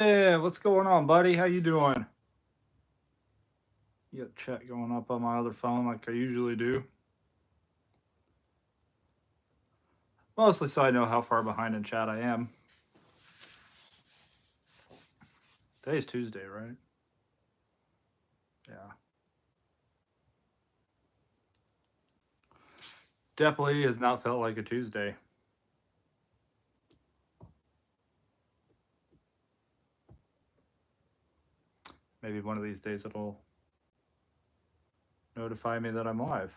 what's going on, buddy? How you doing? You got chat going up on my other phone like I usually do. Mostly so I know how far behind in chat I am. Today's Tuesday, right? Yeah. Definitely has not felt like a Tuesday. Maybe one of these days it'll notify me that I'm live.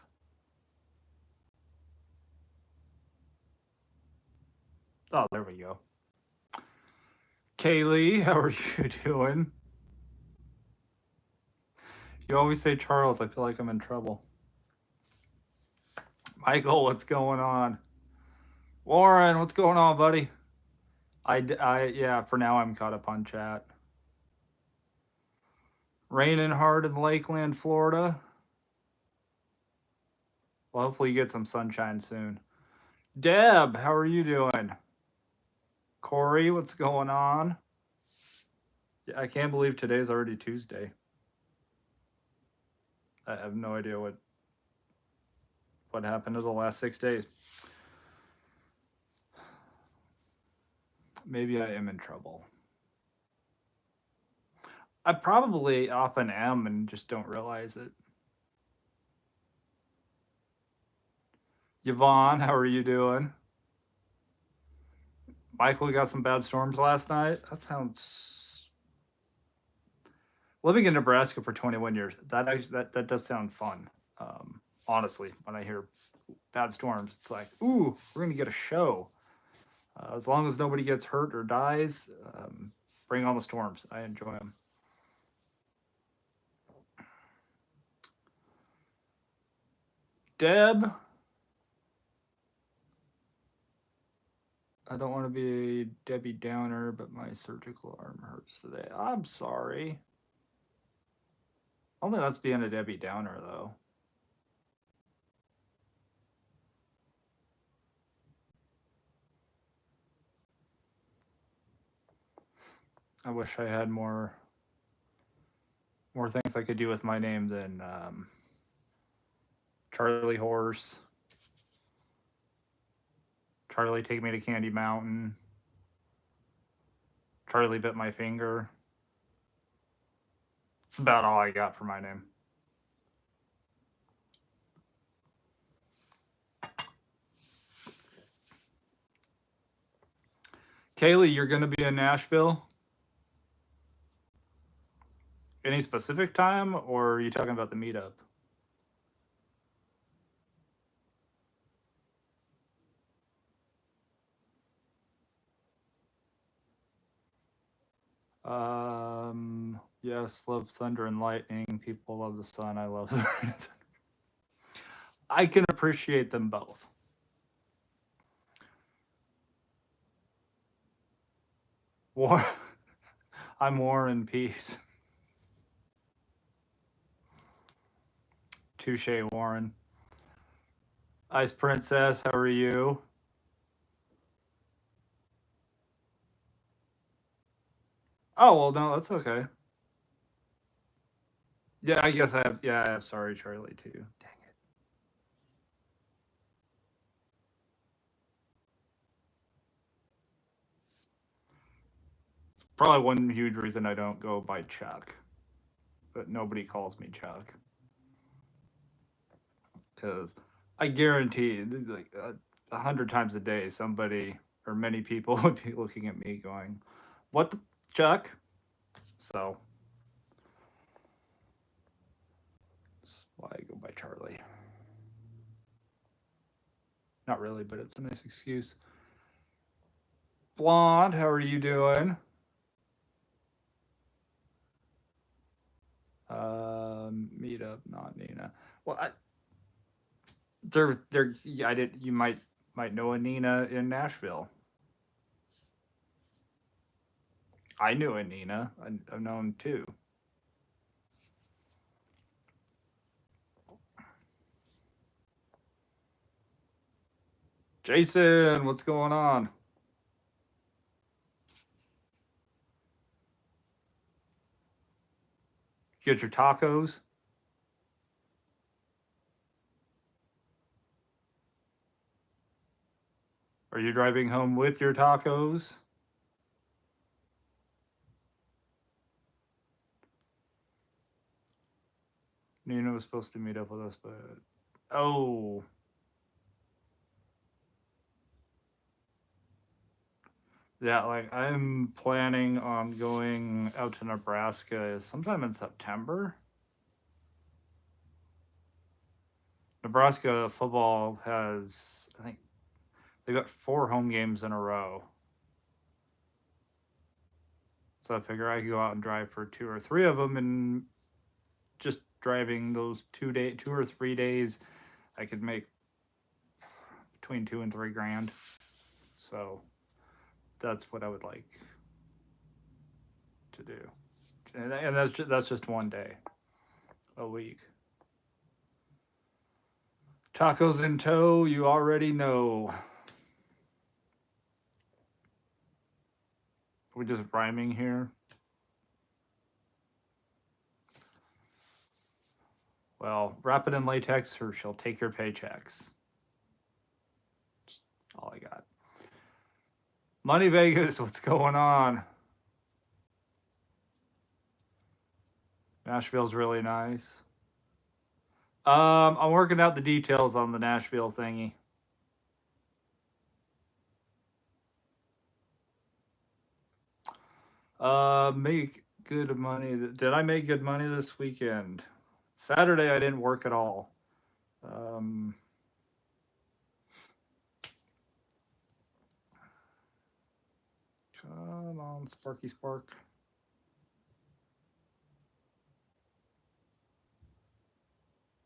Oh, there we go. Kaylee, how are you doing? You always say Charles. I feel like I'm in trouble. Michael, what's going on? Warren, what's going on, buddy? Yeah, for now I'm caught up on chat. Raining hard in Lakeland, Florida. Well, hopefully you get some sunshine soon. Deb, how are you doing? Corey, what's going on? Yeah, I can't believe today's already Tuesday. I have no idea what happened to the last 6 days. Maybe I am in trouble. I probably often am and just don't realize it. Yvonne, how are you doing? Michael, got some bad storms last night. That sounds. Living in Nebraska for 21 years, that does sound fun. Honestly, when I hear bad storms, it's like, ooh, we're gonna get a show. As long as nobody gets hurt or dies, bring on the storms. I enjoy them. Deb, I don't want to be a Debbie Downer, but my surgical arm hurts today. I'm sorry. I don't think that's being a Debbie Downer, though. I wish I had more things I could do with my name than Charlie Horse, Charlie Take Me to Candy Mountain, Charlie Bit My Finger. It's about all I got for my name. Kaylee, you're going to be in Nashville? Any specific time, or are you talking about the meetup? Yes, love thunder and lightning. People love the sun. I love the rain and thunder. I can appreciate them both. War. I'm War and Peace. Touche, Warren. Ice Princess, how are you? Oh, well, no, that's okay. Yeah, I guess I have. Yeah, I have Sorry Charlie too. Dang it. It's probably one huge reason I don't go by Chuck, but nobody calls me Chuck. Because I guarantee, like 100 times a day, somebody or many people would be looking at me going, "What the Chuck?" So that's why I go by Charlie. Not really, but it's a nice excuse. Blonde, how are you doing? Meetup, not Nina. Well, yeah, I did. You might know a Nina in Nashville. I knew a Nina. I've known two. Jason, what's going on? Get your tacos. Are you driving home with your tacos? Nina was supposed to meet up with us, but oh, yeah, like I'm planning on going out to Nebraska sometime in September. Nebraska football has, I think, they got 4 home games in a row. So I figure I could go out and drive for 2 or 3 of them, and just driving those 2 or 3 days, I could make between 2 and 3 grand. So that's what I would like to do, and that's just one day a week. Tacos in tow, you already know. We're just rhyming here. Well, wrap it in latex or she'll take your paychecks. That's all I got. Money Vegas, what's going on? Nashville's really nice. I'm working out the details on the Nashville thingy. Make good money. Did I make good money this weekend? Saturday I didn't work at all. Come on, Sparky Spark.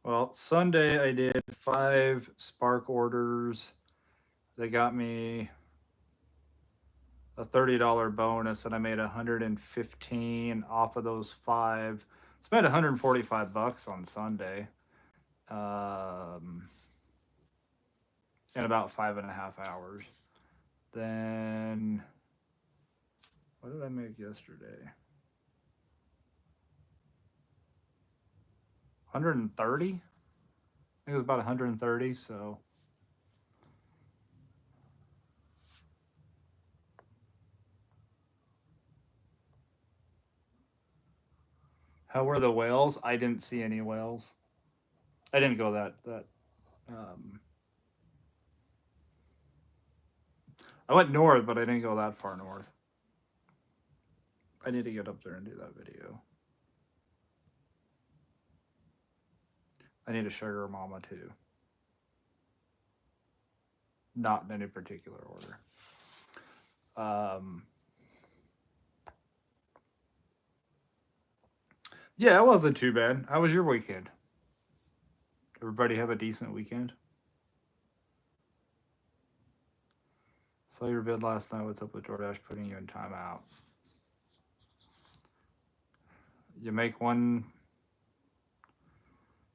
Well, Sunday I did 5 Spark orders. They got me a $30 bonus, and I made 115 off of those 5. Spent 145 bucks on Sunday, in about 5.5 hours. Then what did I make yesterday? 130. I think it was about 130. So how were the whales? I didn't see any whales. I didn't go that. I went north, but I didn't go that far north. I need to get up there and do that video. I need a sugar mama too. Not in any particular order. Yeah, it wasn't too bad. How was your weekend? Everybody have a decent weekend? Saw your vid last night. What's up with DoorDash putting you in timeout? You make one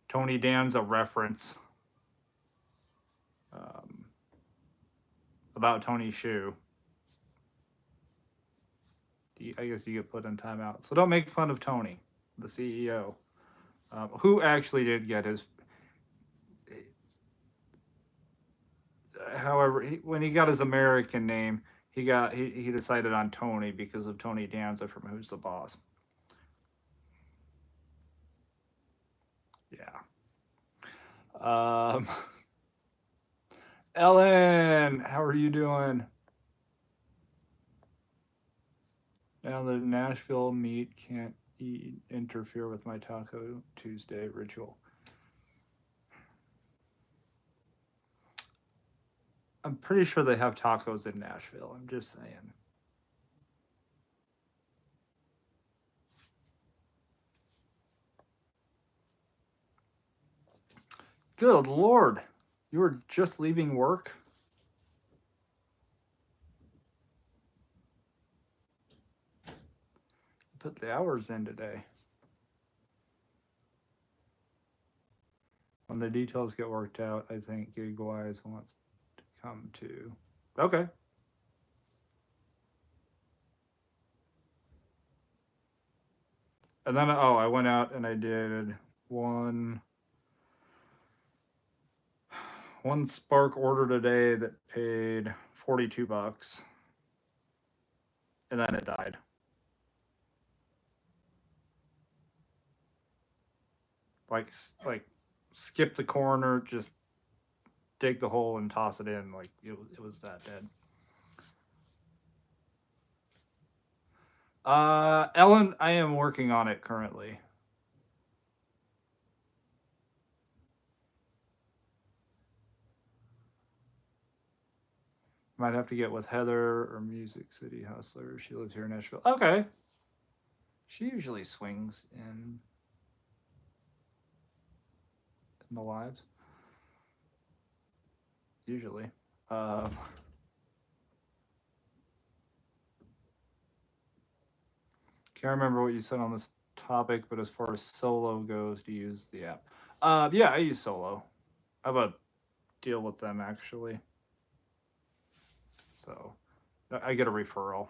Tony Danza reference about Tony's shoe. I guess you get put in timeout. So don't make fun of Tony, the CEO, who actually did get his. However, when he got his American name, he decided on Tony because of Tony Danza from Who's the Boss. Yeah. Ellen, how are you doing? Now the Nashville meat can't interfere with my Taco Tuesday ritual. I'm pretty sure they have tacos in Nashville. I'm just saying. Good Lord. You were just leaving work? Put the hours in today. When the details get worked out, I think GigWise wants to come too. Okay. And then I went out and I did one one Spark order today that paid $42, and then it died. Like skip the corner, just dig the hole and toss it in. Like it was that dead. Ellen, I am working on it currently. Might have to get with Heather or Music City Hustler. She lives here in Nashville. Okay. She usually swings in the lives. Usually. Can't remember what you said on this topic, but as far as solo goes, to use the app. Yeah, I use solo. I have a deal with them actually, so I get a referral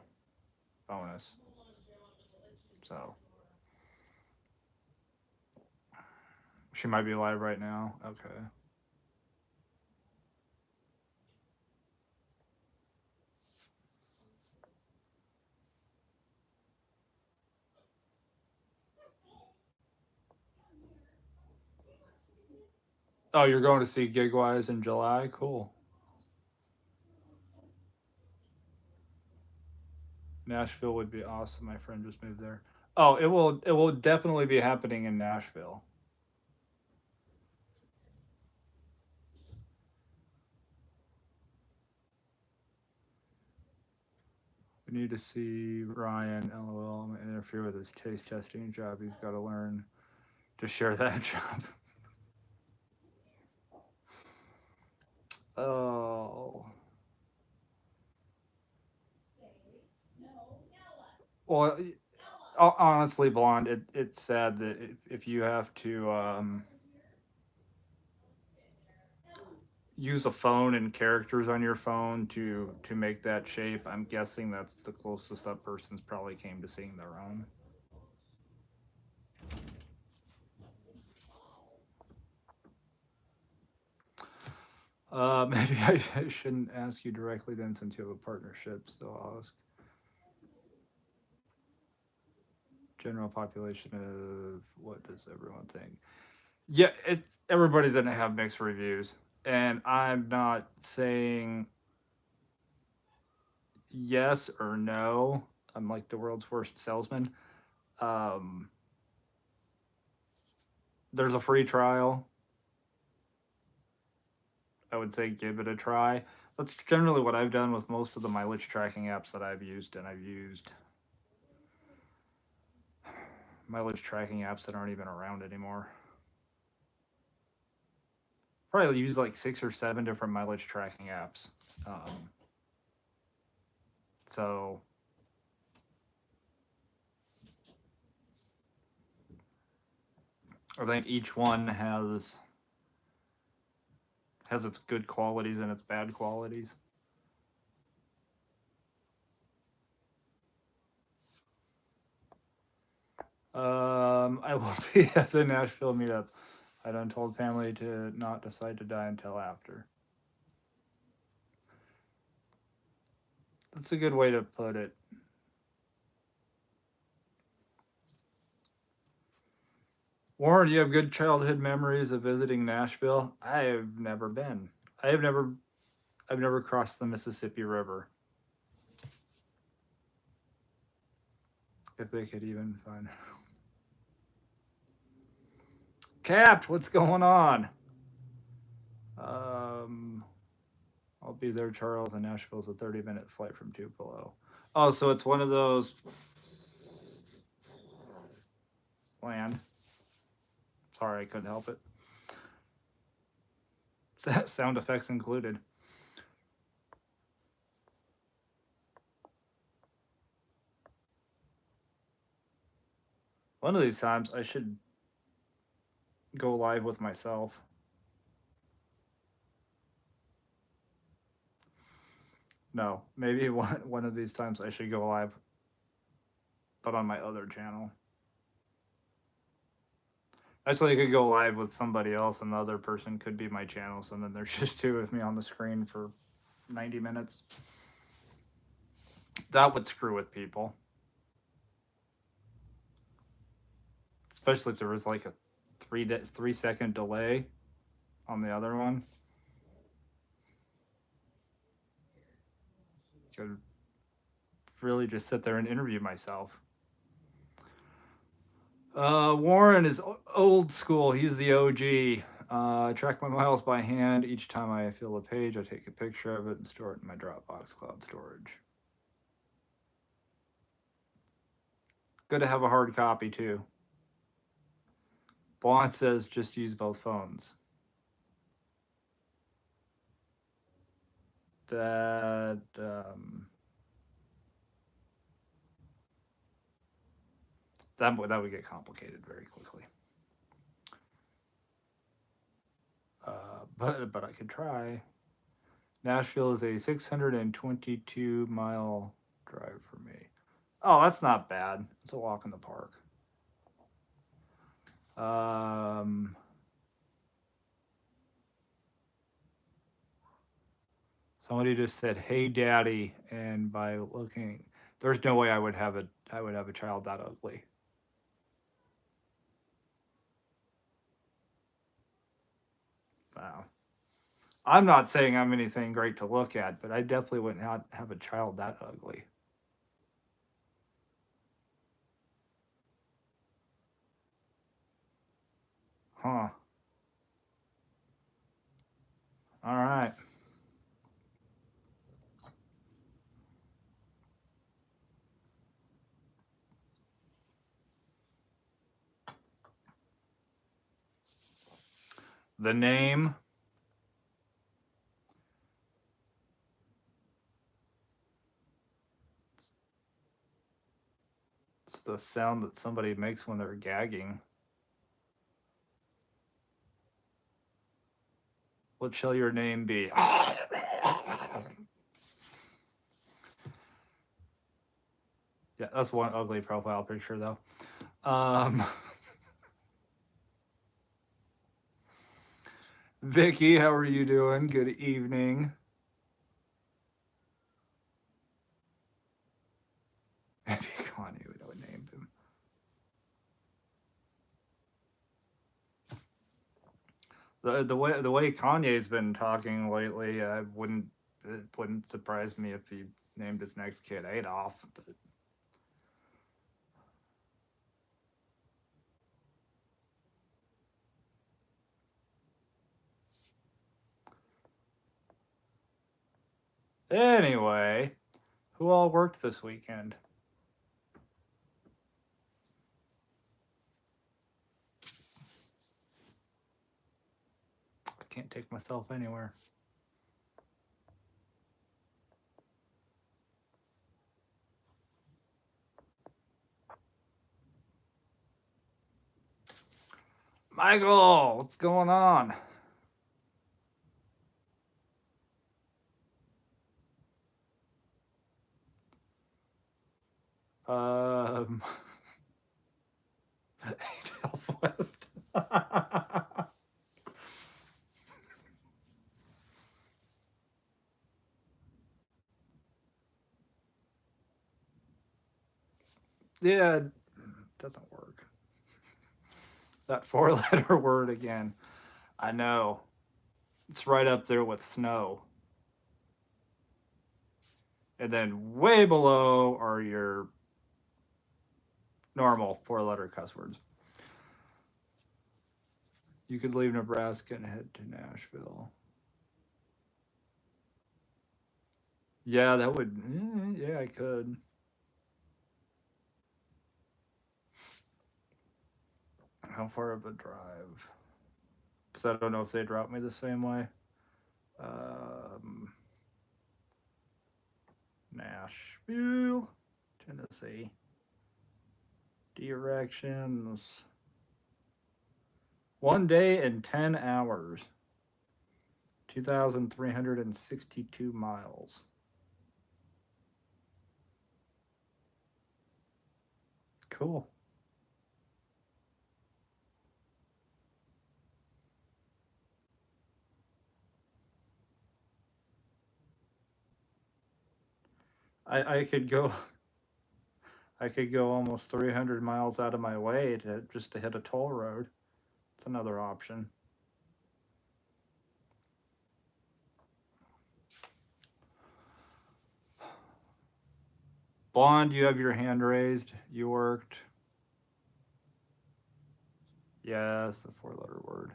bonus. So she might be live right now. Okay. Oh, you're going to see Gigwise in July? Cool. Nashville would be awesome. My friend just moved there. Oh, it will definitely be happening in Nashville. We need to see Ryan. LOL. I'm gonna interfere with his taste testing job. He's got to learn to share that job. Oh. Well, honestly, Blonde, it's sad that if you have to use a phone and characters on your phone to make that shape, I'm guessing that's the closest that person's probably came to seeing their own. Maybe I shouldn't ask you directly then, since you have a partnership. So I'll ask general population of what does everyone think? Yeah, everybody's gonna have mixed reviews, and I'm not saying yes or no. I'm like the world's worst salesman. Um, there's a free trial. I would say give it a try. That's generally what I've done with most of the mileage tracking apps that I've used, and I've used mileage tracking apps that aren't even around anymore. Probably use like 6 or 7 different mileage tracking apps. Um, so I think each one has its good qualities and its bad qualities. I will be at the Nashville meetup. I done told family to not decide to die until after. That's a good way to put it. Warren, do you have good childhood memories of visiting Nashville? I have never been. I have never. I've never crossed the Mississippi River. If they could even find. Capped, what's going on? Um, I'll be there, Charles, and Nashville's a 30-minute flight from Tupelo. Oh, so it's one of those land. Sorry, I couldn't help it. Sound effects included. One of these times, I should go live with myself. No, maybe one of these times I should go live, but on my other channel. Actually, I could go live with somebody else, and the other person could be my channel. So then there's just two of me on the screen for 90 minutes. That would screw with people, especially if there was like a 3 second delay on the other one. Could really just sit there and interview myself. Warren is old school. He's the OG. I track my miles by hand. Each time I fill a page, I take a picture of it and store it in my Dropbox cloud storage. Good to have a hard copy too. Blanc says just use both phones. That that would get complicated very quickly. But I could try. Nashville is a 622-mile drive for me. Oh, that's not bad. It's a walk in the park. Somebody just said, "Hey, Daddy," and by looking, there's no way I would have a child that ugly. Wow. I'm not saying I'm anything great to look at, but I definitely wouldn't have a child that ugly. Huh. All right. The name. It's the sound that somebody makes when they're gagging. What shall your name be? Yeah, that's one ugly profile picture, though. Vicky, how are you doing? Good evening. Maybe Kanye would have named him. The way Kanye's been talking lately, it wouldn't surprise me if he named his next kid Adolf. But anyway, who all worked this weekend? I can't take myself anywhere. Michael, what's going on? Adolf West. Yeah, it doesn't work. That 4-letter word again. I know. It's right up there with snow. And then way below are your normal 4-letter cuss words. You could leave Nebraska and head to Nashville. Yeah, that would. Yeah, I could. How far of a drive? Because I don't know if they drop me the same way. Nashville, Tennessee. Directions. 1 day and 10 hours. 2,362 miles. Cool. I could go I could go almost 300 miles out of my way to just to hit a toll road. It's another option. Blonde, you have your hand raised. You worked. Yes, the four-letter word.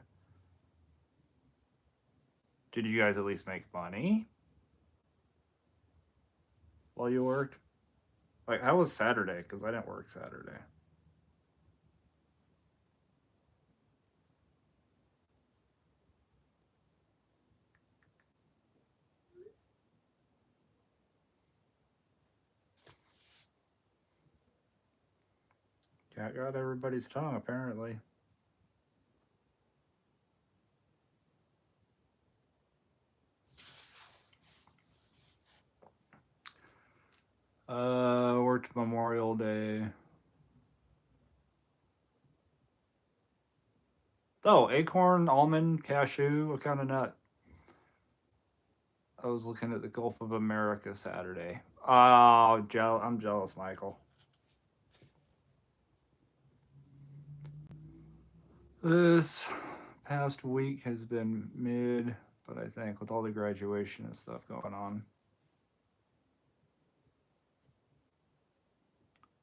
Did you guys at least make money while you worked? Like, how was Saturday? Because I didn't work Saturday. Cat got everybody's tongue, apparently. Worked Memorial Day. Oh, acorn, almond, cashew. What kind of nut? I was looking at the Gulf of America Saturday. Oh, I'm jealous, Michael. This past week has been mid, but I think with all the graduation and stuff going on,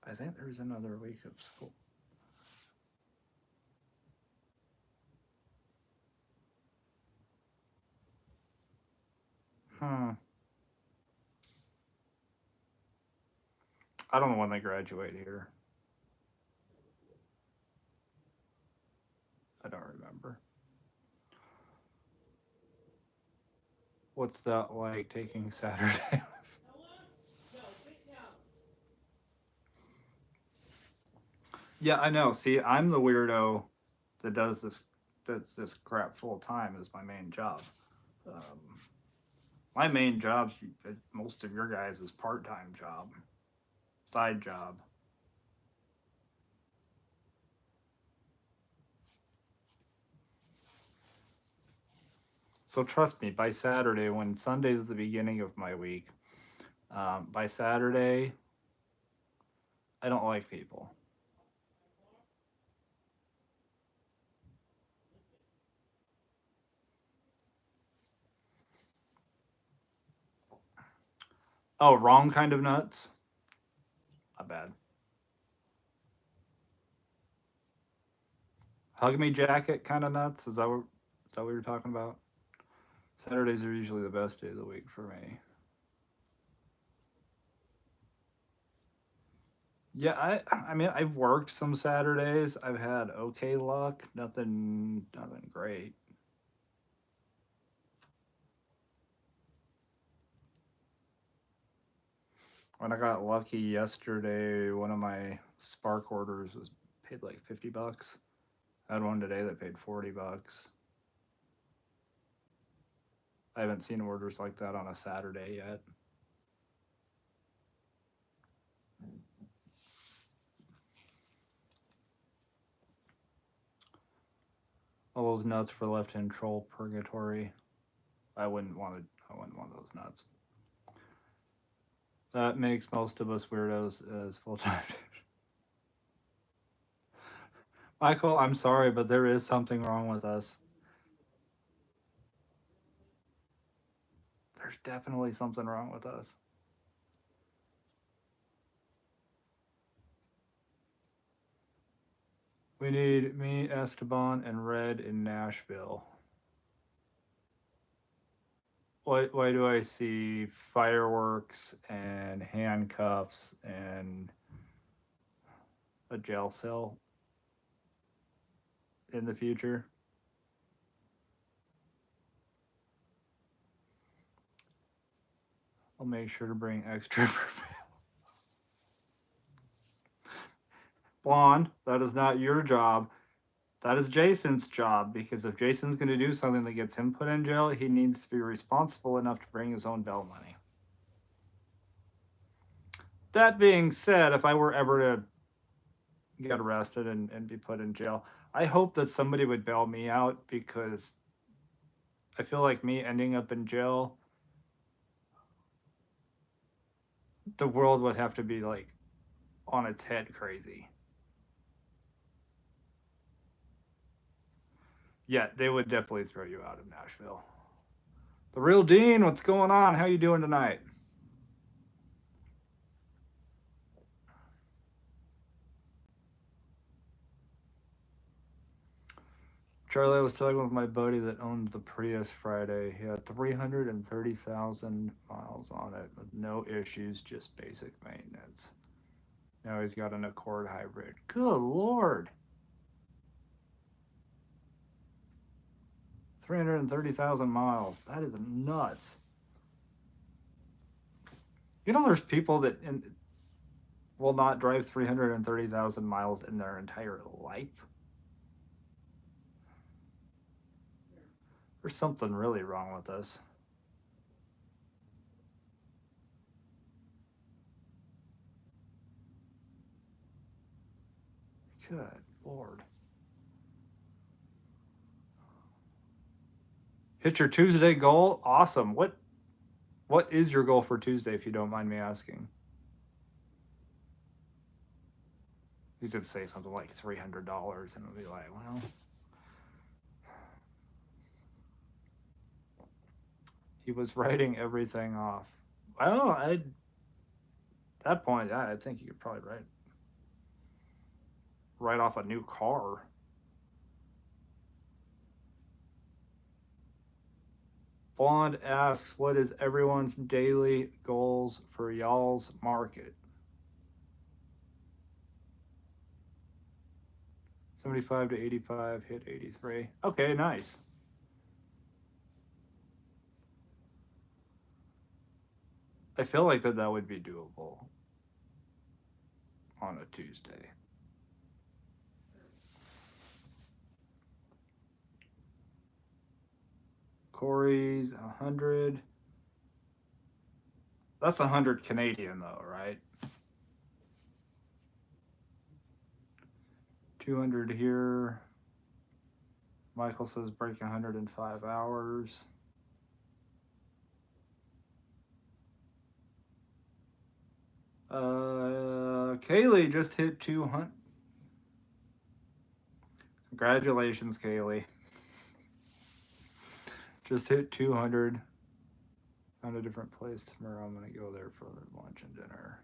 I think there's another week of school. I don't know when they graduate here. I don't remember. What's that like taking Saturday? Yeah, I know. See, I'm the weirdo that does this crap full time as my main job. Um, my main job, most of your guys, is part time job, side job. So trust me, by Saturday, when Sunday is the beginning of my week, by Saturday, I don't like people. Oh, wrong kind of nuts. Not bad. Hug me jacket kind of nuts. Is that what you're talking about? Saturdays are usually the best day of the week for me. Yeah, I mean I've worked some Saturdays. I've had okay luck. Nothing great. When I got lucky yesterday, one of my Spark orders was paid like $50. I had one today that paid $40. I haven't seen orders like that on a Saturday yet. All those nuts for left hand troll purgatory. I wouldn't want those nuts. That makes most of us weirdos as full time. Michael, I'm sorry, but there is something wrong with us. There's definitely something wrong with us. We need me, Esteban, and Red in Nashville. Why do I see fireworks and handcuffs and a jail cell in the future? I'll make sure to bring extra. Blonde, that is not your job. That is Jason's job, because if Jason's going to do something that gets him put in jail, he needs to be responsible enough to bring his own bail money. That being said, if I were ever to get arrested and be put in jail, I hope that somebody would bail me out, because I feel like me ending up in jail the world would have to be like on its head crazy. Yeah, they would definitely throw you out of Nashville. The real Dean, what's going on? How you doing tonight? Charlie, I was talking with my buddy that owned the Prius Friday. He had 330,000 miles on it with no issues, just basic maintenance. Now he's got an Accord hybrid. Good Lord. 330,000 miles. That is nuts. You know, there's people that will not drive 330,000 miles in their entire life. There's something really wrong with this. Good Lord. Hit your Tuesday goal? Awesome. What is your goal for Tuesday, if you don't mind me asking? He's gonna say something like $300, and it'll be like, well, he was writing everything off. Well, at that point, yeah, I think you could probably write off a new car. Bond asks, what is everyone's daily goals for y'all's market? 75 to 85, hit 83. Okay, nice. I feel like that would be doable on a Tuesday. Corey's 100. That's 100 Canadian though, right? 200 here. Michael says break 105 hours. Kaylee just hit 200. Congratulations, Kaylee. Just hit 200. Found a different place tomorrow. I'm going to go there for lunch and dinner.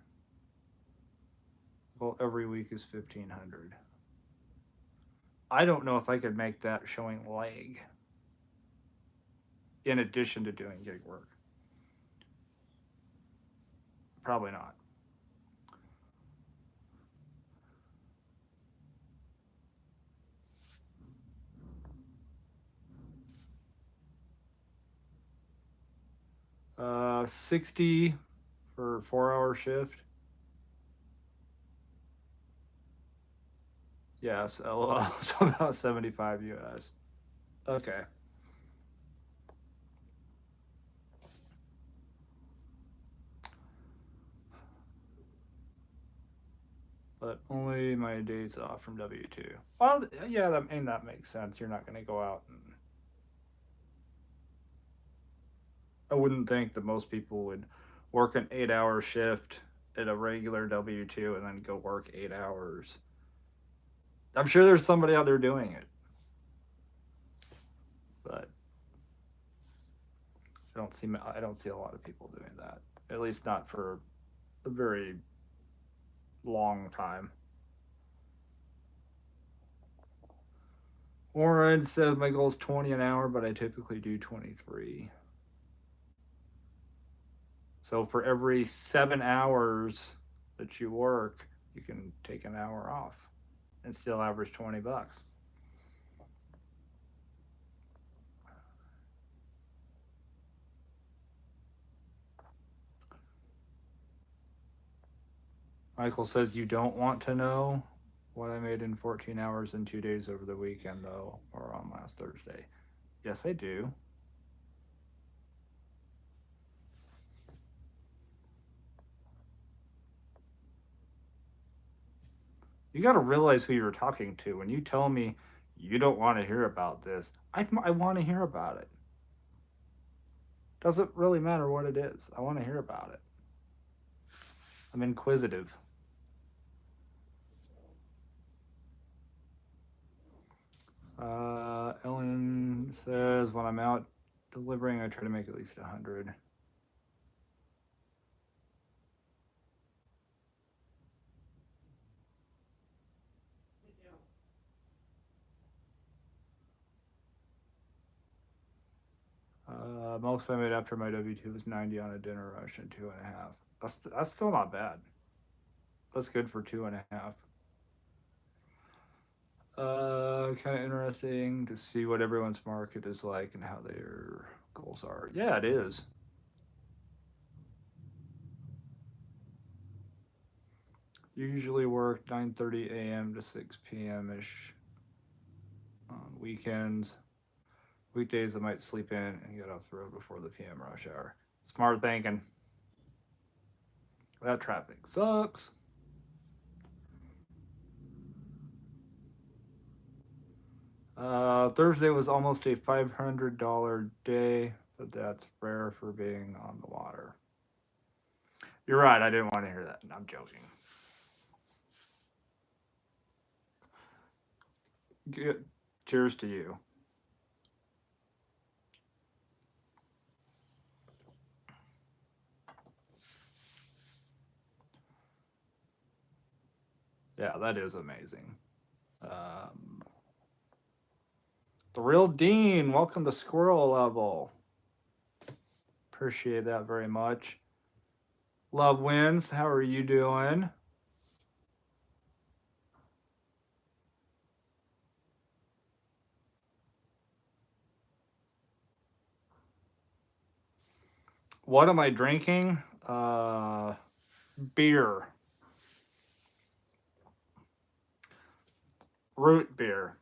Well, every week is 1,500. I don't know if I could make that showing leg in addition to doing gig work. Probably not. Uh, 60 for 4-hour shift. Yes, LOL. So about 75 US. Okay. But only my days off from W2. Well, yeah, that makes sense. You're not going to go out and. I wouldn't think that most people would work an 8-hour shift at a regular W2 and then go work 8 hours. I'm sure there's somebody out there doing it, but I don't see a lot of people doing that. At least not for a very long time. Warren says my goal is 20 an hour, but I typically do 23. So for every 7 hours that you work, you can take an hour off and still average $20. Michael says you don't want to know what I made in 14 hours in 2 days over the weekend, though, or on last Thursday. Yes, I do. You got to realize who you're talking to. When you tell me you don't want to hear about this, I want to hear about it. Doesn't really matter what it is. I want to hear about it. I'm inquisitive. Ellen says, when I'm out delivering, I try to make at least 100. Most I made after my W2 was 90 on a dinner rush and 2.5. That's still not bad. That's good for 2.5. Kind of interesting to see what everyone's market is like and how their goals are. Yeah, it is. Usually work 9:30 a.m. to 6 p.m. ish on weekends. Weekdays I might sleep in and get off the road before the PM rush hour. Smart thinking. That traffic sucks. Thursday was almost a $500 day, but that's rare for being on the water. You're right. I didn't want to hear that. I'm joking. Good. Cheers to you. Yeah, that is amazing. The real Dean, welcome to Squirrel Level. Appreciate that very much. Love wins. How are you doing? What am I drinking? Beer. Root beer.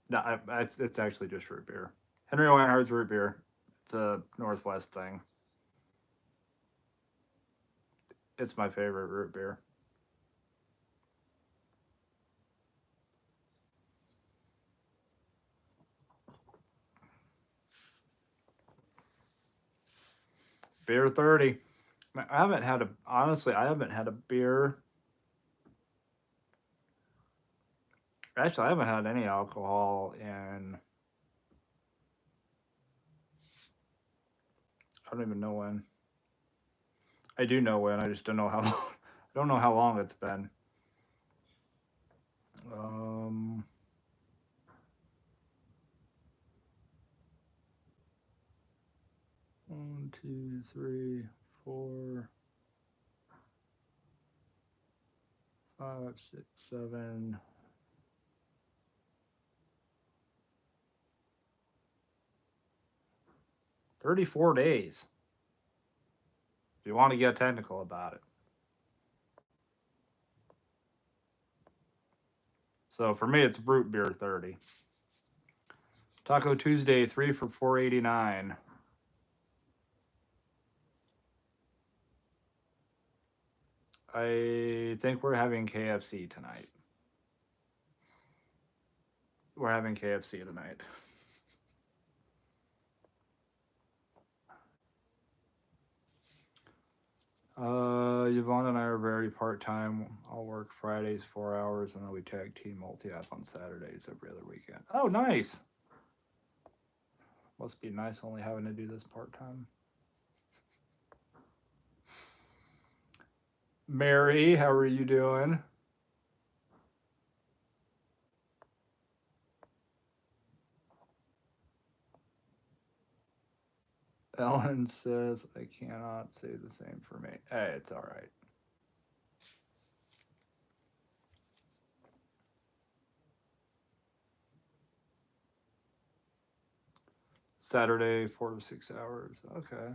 No, it's actually just root beer. Henry Weinhardt's root beer. It's a Northwest thing. It's my favorite root beer. Beer 30. I haven't had I haven't had a beer. Actually, I haven't had any alcohol in, I don't even know when. I do know when, I just don't know how long. I don't know how long it's been. Um, 1, 2, 3, 4, 5, 6, 7. 34 days. If you want to get technical about it. So for me, it's root beer 30. Taco Tuesday, 3 for $4.89. I think we're having KFC tonight. We're having KFC tonight. Yvonne and I are very part-time. I'll work Fridays 4 hours, and then we tag team multi-app on Saturdays every other weekend. Oh, nice. Must be nice only having to do this part-time. Mary, how are you doing? Ellen says, I cannot say the same for me. Hey, it's all right. Saturday, 4 to 6 hours. Okay.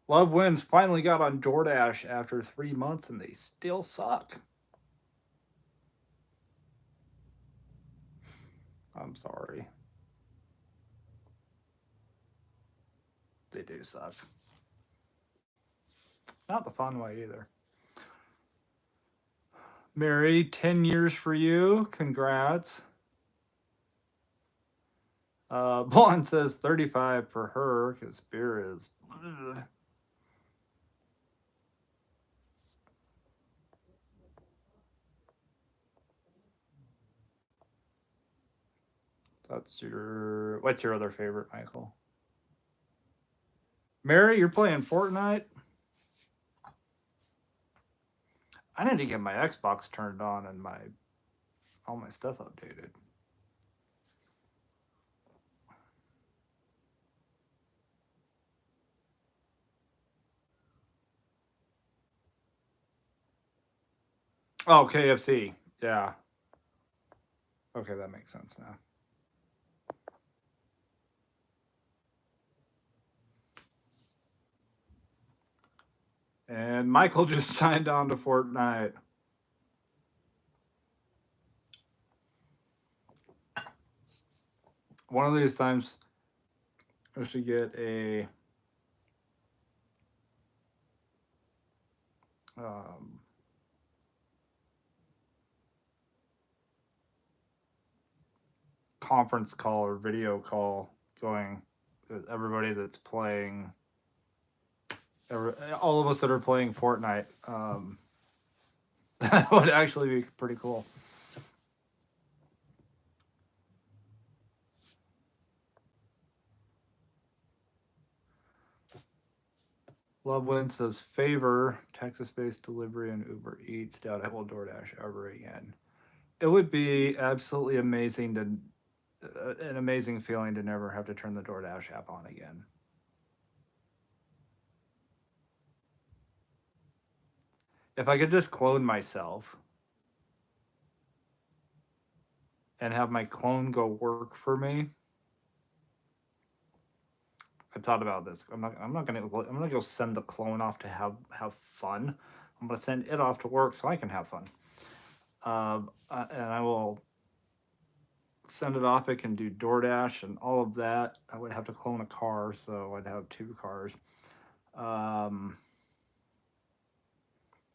Love Wins finally got on DoorDash after 3 months and they still suck. I'm sorry. They do suck. Not the fun way either. Mary, 10 years for you. Congrats. Blonde says 35 for her because beer is. Ugh. That's your. What's your other favorite, Michael? Mary, you're playing Fortnite? I need to get my Xbox turned on and all my stuff updated. Oh, KFC. Yeah. Okay, that makes sense now. And Michael just signed on to Fortnite. One of these times, I should get a um, conference call or video call going with everybody that's playing. All of us that are playing Fortnite. That would actually be pretty cool. Lovewind says favor Texas-based delivery and Uber Eats. Doubt I will DoorDash ever again. It would be absolutely amazing an amazing feeling to never have to turn the DoorDash app on again. If I could just clone myself and have my clone go work for me. I've thought about this. I'm not gonna go send the clone off to have fun. I'm gonna send it off to work so I can have fun. And I will send it off. It can do DoorDash and all of that. I would have to clone a car, so I'd have 2 cars.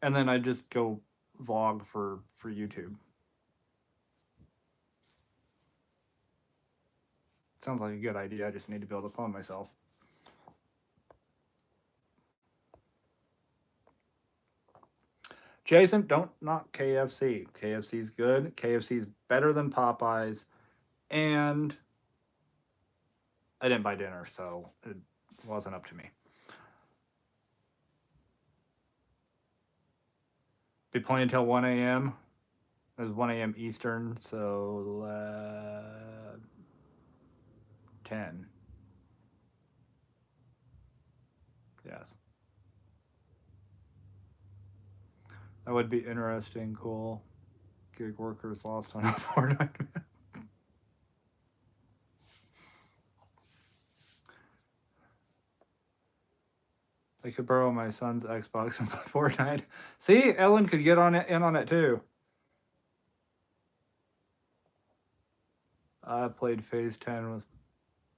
And then I'd just go vlog for YouTube. Sounds like a good idea. I just need to be able to clone myself. Jason, don't knock KFC. KFC's good. KFC's better than Popeyes. And I didn't buy dinner, so it wasn't up to me. Be playing until 1 a.m. It was 1 a.m. Eastern, so 10. Yes. That would be interesting, cool. Gig workers lost on a Fortnite. I could borrow my son's Xbox and play Fortnite. See, Ellen could get in on it too. I played Phase 10 with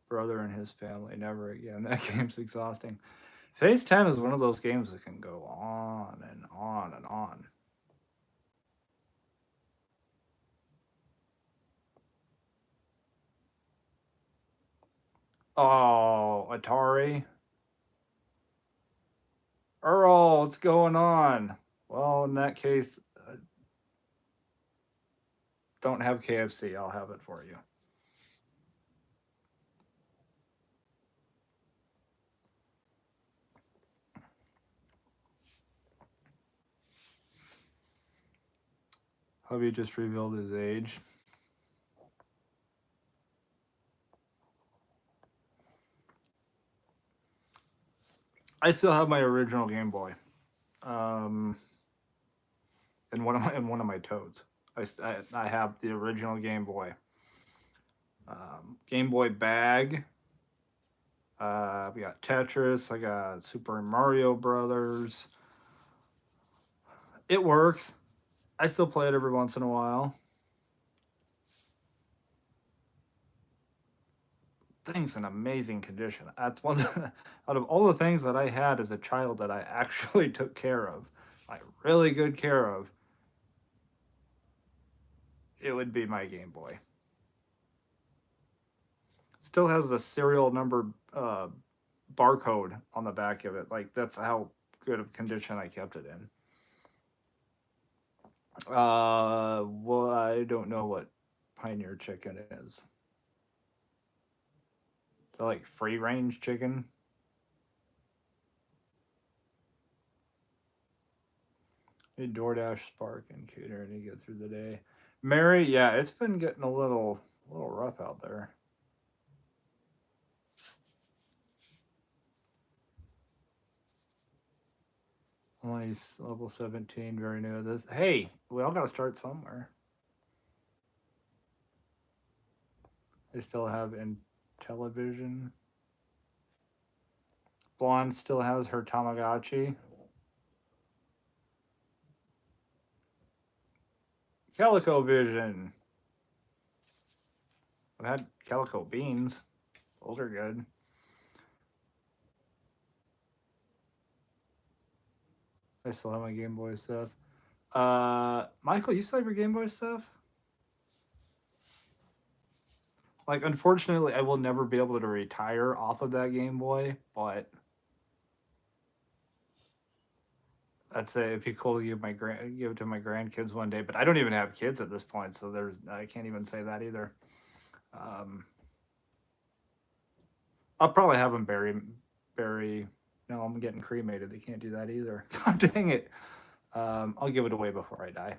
brother and his family. Never again. That game's exhausting. Phase 10 is one of those games that can go on and on and on. Oh, Atari. Earl, what's going on? Well, in that case, don't have KFC. I'll have it for you. Hubby just revealed his age. I still have my original Game Boy, and one of my toads. I have the original Game Boy. Game Boy bag. We got Tetris. I got Super Mario Brothers. It works. I still play it every once in a while. Thing's in amazing condition. That's one out of all the things that I had as a child that I actually took care of, like really good care of. It would be my Game Boy. Still has the serial number barcode on the back of it. Like that's how good of condition I kept it in. Well, I don't know what Pioneer chicken is. Is that like free range chicken? A DoorDash Spark and catering to get through the day. Mary, yeah, it's been getting a little rough out there. Only level 17, very new at this. Hey, we all got to start somewhere. They still have in television. Blonde still has her Tamagotchi. Calico Vision. I've had Calico Beans. Those are good. I still have my Game Boy stuff. Michael, you still have your Game Boy stuff? Like, unfortunately, I will never be able to retire off of that Game Boy, but I'd say it'd be cool to give it to my grandkids one day. But I don't even have kids at this point, so I can't even say that either. I'll probably have them bury. No, I'm getting cremated. They can't do that either. God dang it! I'll give it away before I die.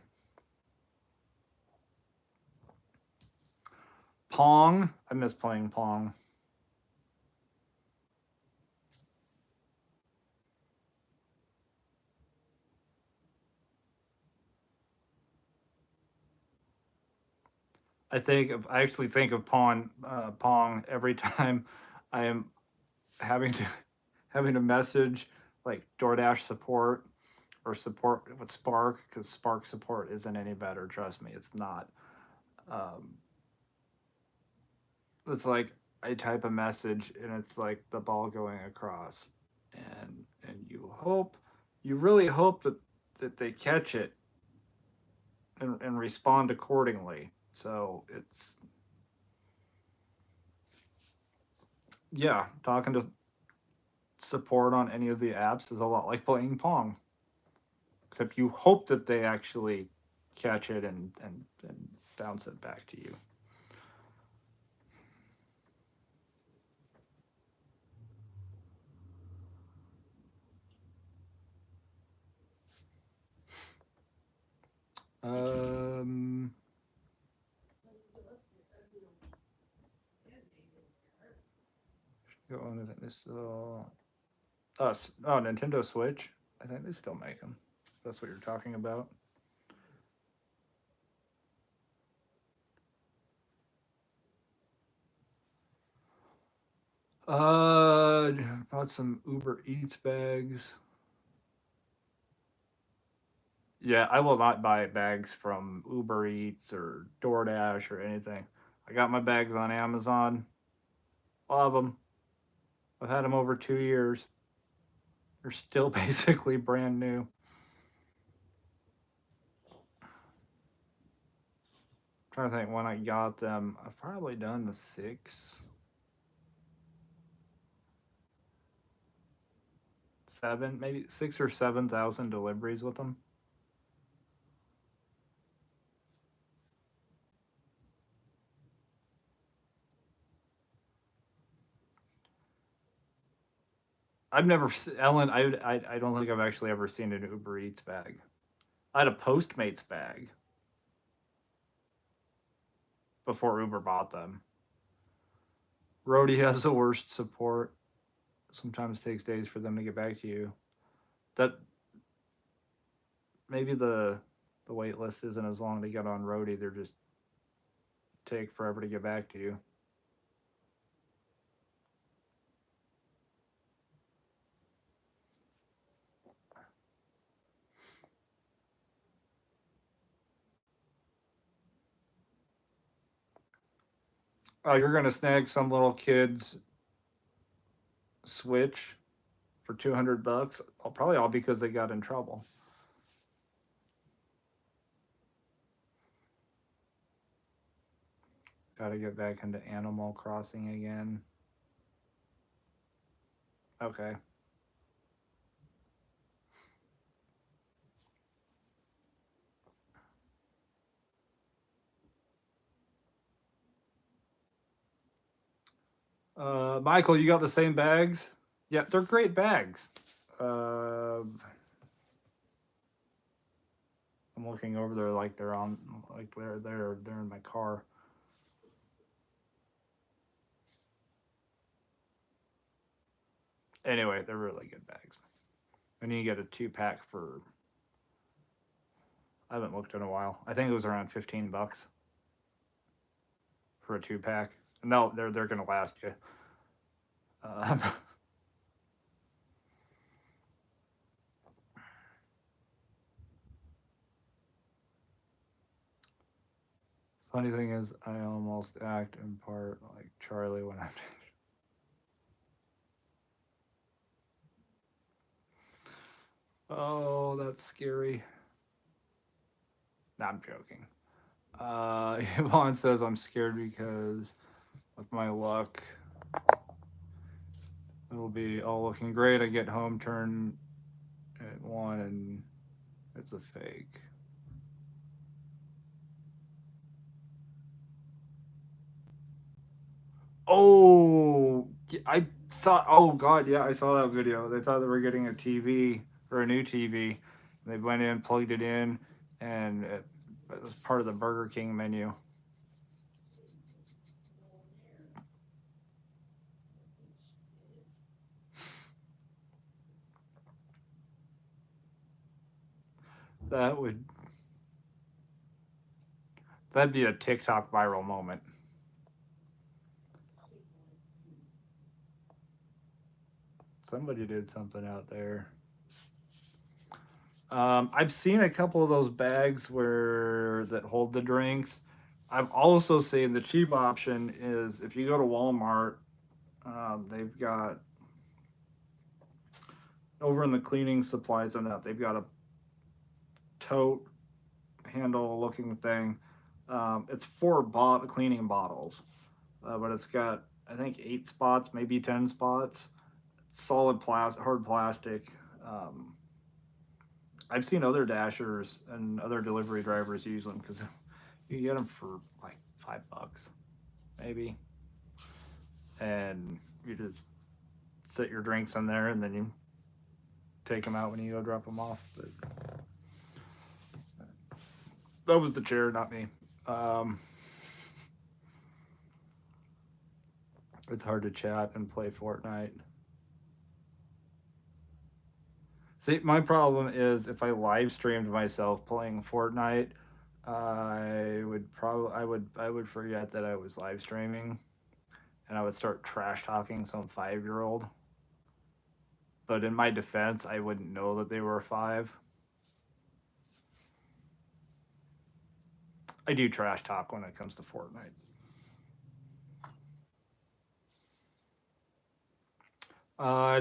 Pong. I miss playing Pong. I actually think of Pong every time I am having to message like DoorDash support or support with Spark, because Spark support isn't any better. Trust me, it's not. It's like I type a message and it's like the ball going across, and you really hope that they catch it and respond accordingly. So it's, yeah, talking to support on any of the apps is a lot like playing Pong, except you hope that they actually catch it and bounce it back to you. Go on. I think they still. Nintendo Switch. I think they still make them. If that's what you're talking about. Bought some Uber Eats bags. Yeah, I will not buy bags from Uber Eats or DoorDash or anything. I got my bags on Amazon. Love them. I've had them over 2 years. They're still basically brand new. I'm trying to think when I got them. I've probably done the maybe 6 or 7,000 deliveries with them. I've never, Ellen. I don't think I've actually ever seen an Uber Eats bag. I had a Postmates bag before Uber bought them. Roadie has the worst support. Sometimes takes days for them to get back to you. That maybe the wait list isn't as long to get on Roadie. They're just take forever to get back to you. Oh, you're gonna snag some little kid's Switch for $200? Probably all because they got in trouble. Gotta get back into Animal Crossing again. Okay. Michael, you got the same bags? Yeah, they're great bags. I'm looking over there like they're on, like they're in my car. Anyway, they're really good bags. And you get a 2-pack for, I haven't looked in a while. I think it was around $15 for a 2-pack. No, they're gonna last you. Um, funny thing is, I almost act in part like Charlie when I'm. Oh, that's scary. Nah, I'm joking. Yvonne says I'm scared because with my luck, it'll be all looking great. I get home, turn at 1, and it's a fake. Oh, I saw. Oh God, yeah, I saw that video. They thought they were getting a TV or a new TV. They went in, plugged it in, and it was part of the Burger King menu. That would that'd be a TikTok viral moment. Somebody did something out there. I've seen a couple of those bags where that hold the drinks. I've also seen the cheap option is if you go to Walmart, they've got over in the cleaning supplies and that they've got a tote handle looking thing. It's for cleaning bottles, but it's got I think 8 spots, maybe 10 spots. Solid hard plastic. Um, I've seen other dashers and other delivery drivers use them because you get them for like $5, maybe, and you just set your drinks in there and then you take them out when you go drop them off. But that was the chair, not me. Um, it's hard to chat and play Fortnite. See, my problem is if I live streamed myself playing Fortnite, I would forget that I was live streaming, and I would start trash talking some 5-year old. But in my defense, I wouldn't know that they were 5. I do trash talk when it comes to Fortnite. I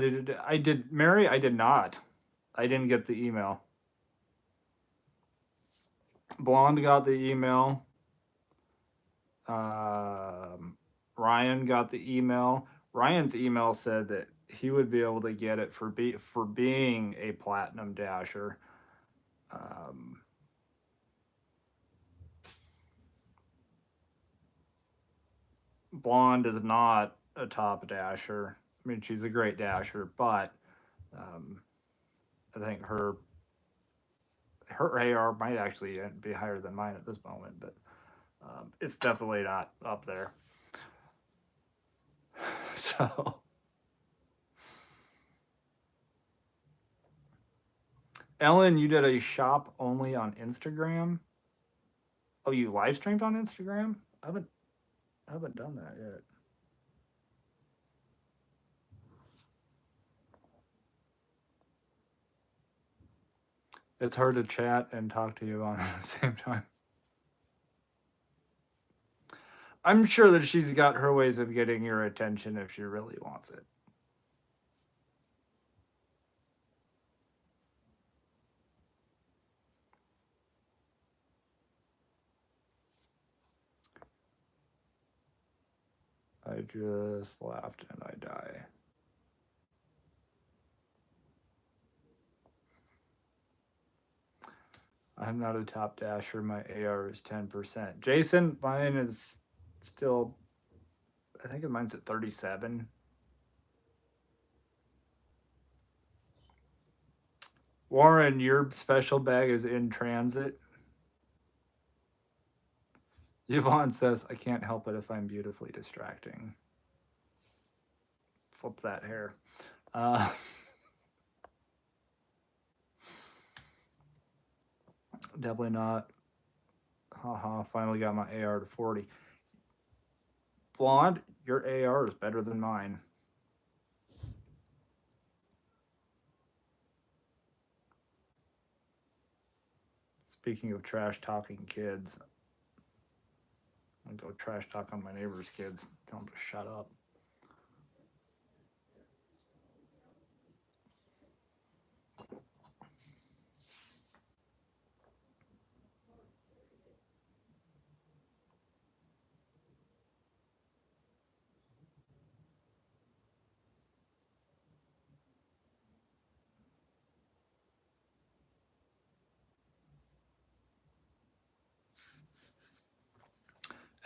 did, Mary. I did not. I didn't get the email. Blonde got the email. Ryan got the email. Ryan's email said that he would be able to get it for being a platinum dasher. Um, Blonde is not a top dasher. I mean, she's a great dasher, but um, I think her AR might actually be higher than mine at this moment, but it's definitely not up there. So, Ellen, you did a shop only on Instagram. Oh, you live streamed on Instagram? I haven't done that yet. It's hard to chat and talk to you on at the same time. I'm sure that she's got her ways of getting your attention if she really wants it. I just laughed and I die. I'm not a top dasher. My AR is 10%. Jason, mine is still, I think mine's at 37. Warren, your special bag is in transit. Yvonne says, I can't help it if I'm beautifully distracting. Flip that hair. Definitely not. Haha, finally got my AR to 40. Blonde, your AR is better than mine. Speaking of trash talking kids, I'm gonna go trash talk on my neighbor's kids. Tell them to shut up.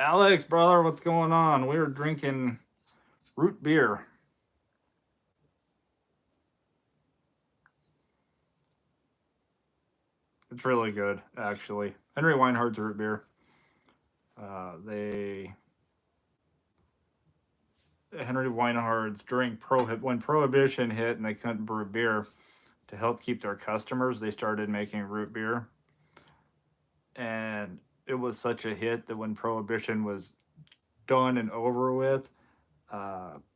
Alex, brother, what's going on? We're drinking root beer. It's really good, actually. Henry Weinhardt's root beer. Henry Weinhardt's during when Prohibition hit and they couldn't brew beer to help keep their customers, they started making root beer. And it was such a hit that when Prohibition was done and over with,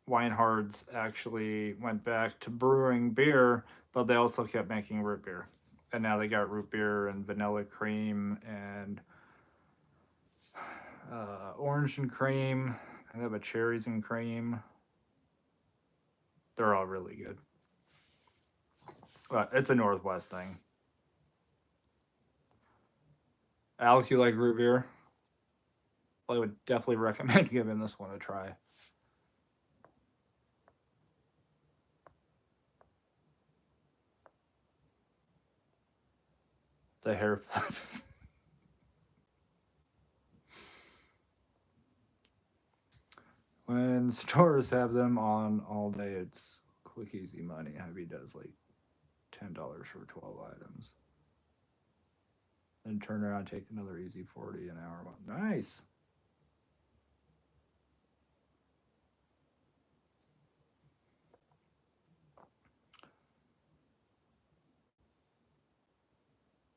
Weinhardt's actually went back to brewing beer, but they also kept making root beer. And now they got root beer and vanilla cream and orange and cream. They have a cherries and cream. They're all really good. But it's a Northwest thing. Alex, you like root beer? Well, I would definitely recommend giving this one a try. The hair flip. When stores have them on all day, it's quick, easy money. Hy-Vee does like $10 for 12 items. Then turn around, take another easy 40 an hour. Nice.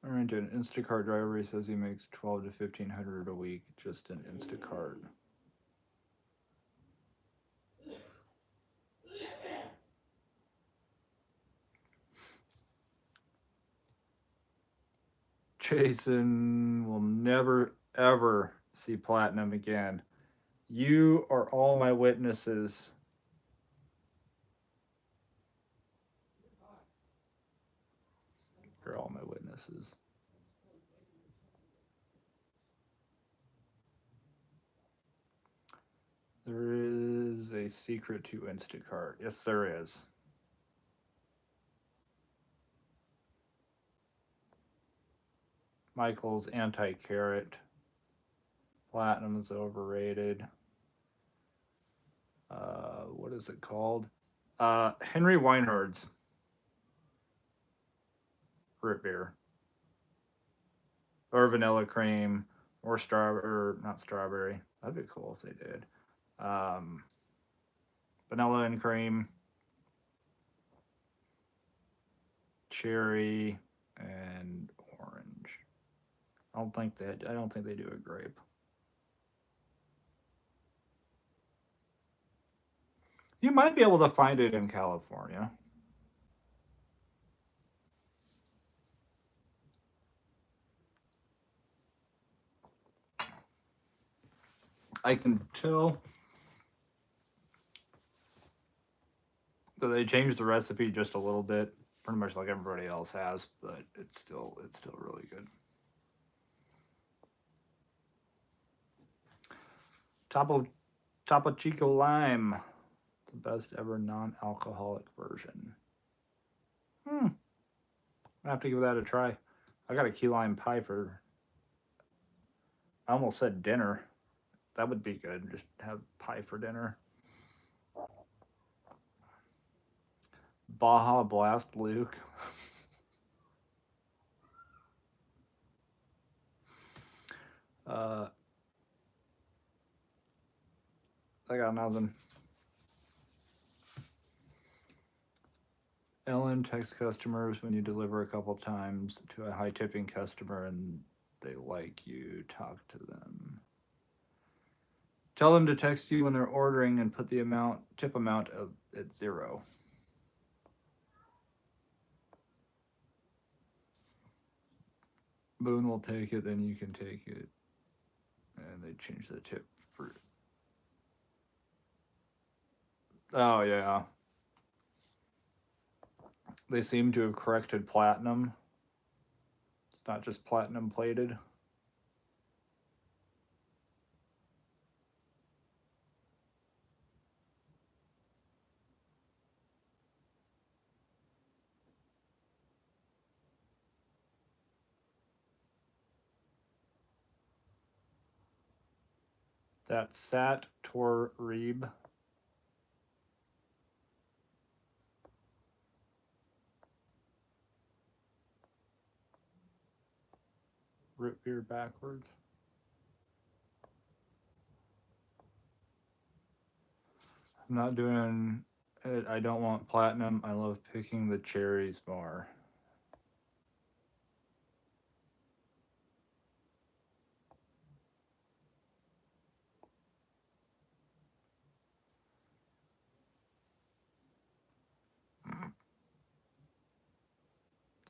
I ran into an Instacart driver. He says he makes 12 to 1500 a week just in Instacart. Jason will never ever see platinum again. You are all my witnesses. You're all my witnesses. There is a secret to Instacart. Yes, there is. Michael's anti-carrot. Platinum is overrated. What is it called? Henry Weinhardt's root beer. Or vanilla cream. Or not strawberry. That'd be cool if they did. Vanilla and cream. Cherry and orange. I don't think they do a grape. You might be able to find it in California. I can tell that they changed the recipe just a little bit, pretty much like everybody else has, but it's still really good. Top of Topo Chico Lime, the best ever non-alcoholic version. I have to give that a try. I got a key lime pie for. I almost said dinner. That would be good. Just have pie for dinner. Baja Blast Luke. I got nothing. Ellen texts customers when you deliver a couple times to a high tipping customer and they like you, talk to them. Tell them to text you when they're ordering and put the tip amount at 0. Boone will take it, then you can take it. And they change the tip for. Oh, yeah. They seem to have corrected platinum. It's not just platinum plated. That's Sat Tor Reeb. Root beer backwards. I'm not doing it. I don't want platinum. I love picking the cherries more.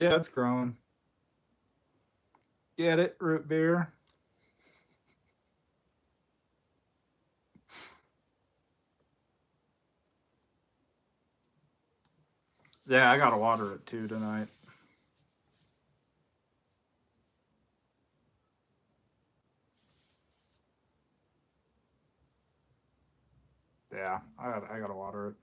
Yeah, it's growing. Get it, root beer? Yeah, I gotta water it too tonight. Yeah, I gotta water it.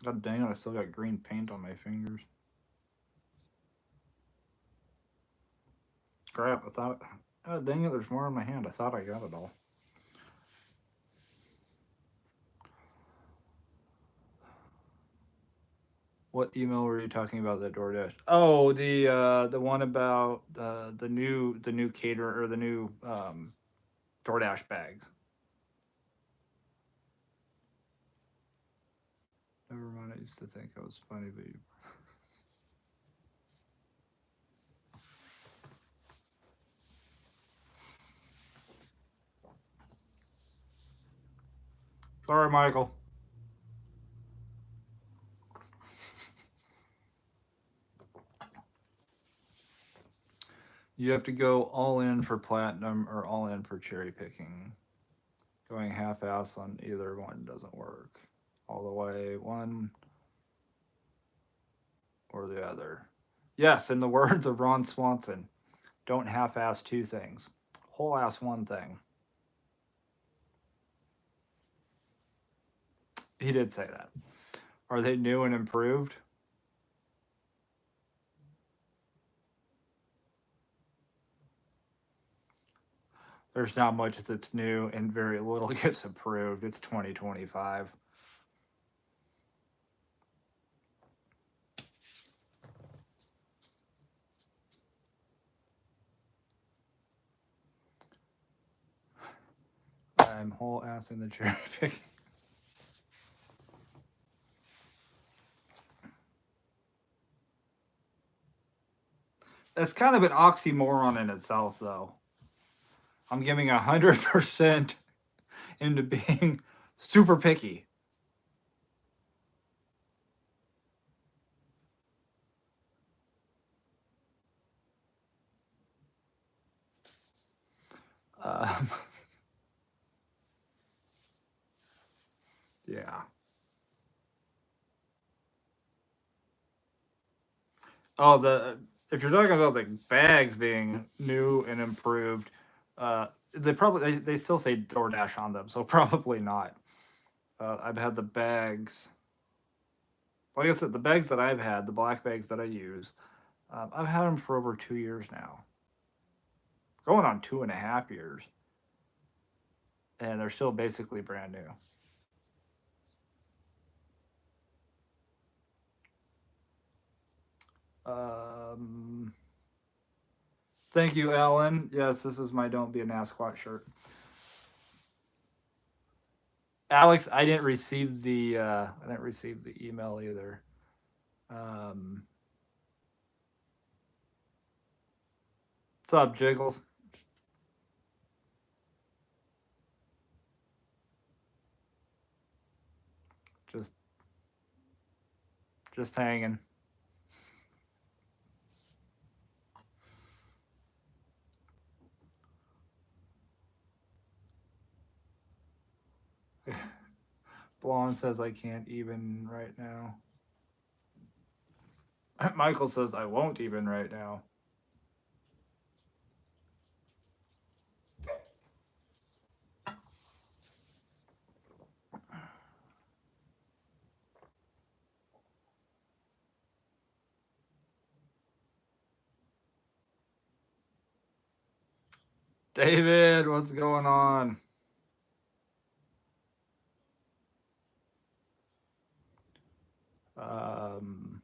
God dang it, I still got green paint on my fingers. Crap, I thought. God dang it, there's more in my hand. I thought I got it all. What email were you talking about that DoorDash? Oh, the one about the new caterer or the new DoorDash bags. Never mind. I used to think I was funny, but you. Sorry, Michael. You have to go all in for platinum or all in for cherry picking. Going half-ass on either one doesn't work. All the way one or the other. Yes, in the words of Ron Swanson, don't half-ass two things. Whole-ass one thing. He did say that. Are they new and improved? There's not much that's new and very little gets improved. It's 2025. I'm whole ass in the cherry picking. That's kind of an oxymoron in itself, though. I'm giving 100% into being super picky. Yeah. Oh, the if you're talking about like bags being new and improved, they still say DoorDash on them, so probably not. I've had the bags. Like I said, the bags that I've had, the black bags that I use, I've had them for over 2 years now, going on 2.5 years, and they're still basically brand new. Um, Thank you, Ellen. Yes, this is my "Don't Be a Nasquat" shirt. Alex, I didn't receive the email either. Um, what's up, Jiggles? Just just hanging. Blonde says I can't even right now. Michael says I won't even right now. David, what's going on? Um,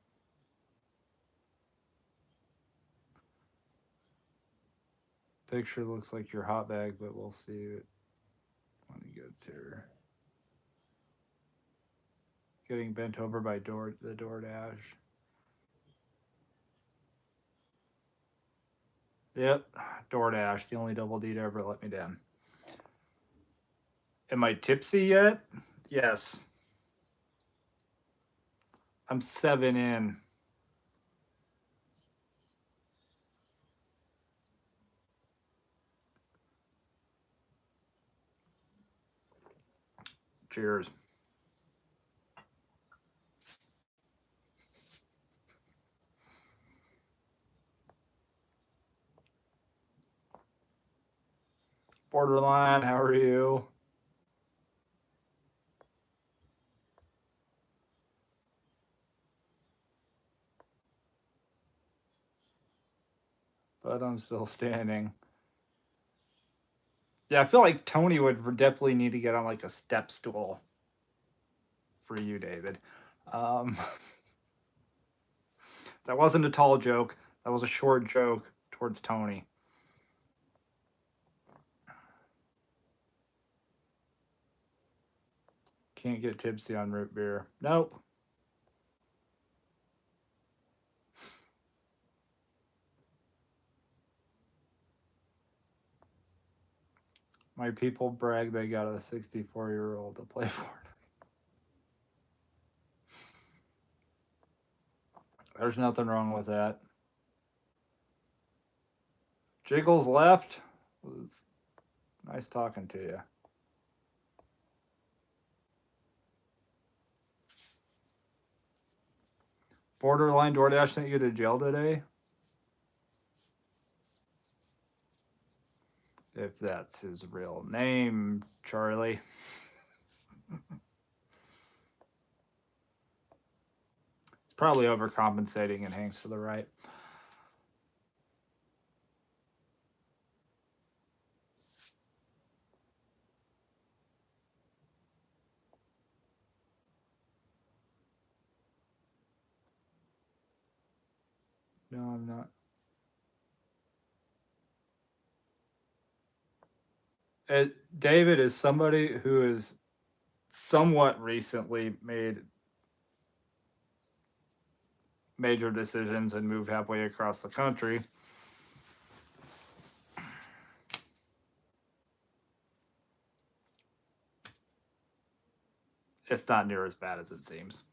Picture looks like your hot bag, but we'll see it when he gets here. Getting bent over by the DoorDash. Yep, DoorDash, the only double D to ever let me down. Am I tipsy yet? Yes. I'm 7 in. Cheers. Borderline, how are you? But I'm still standing. Yeah, I feel like Tony would definitely need to get on like a step stool for you, David. Um, that wasn't a tall joke. That was a short joke towards Tony. Can't get tipsy on root beer. Nope. My people brag they got a 64-year-old to play for. There's nothing wrong with that. Jiggles left. It was nice talking to you. Borderline DoorDash sent you to jail today? If that's his real name, Charlie. It's probably overcompensating and hangs to the right. No, I'm not. David is somebody who has somewhat recently made major decisions and moved halfway across the country. It's not near as bad as it seems.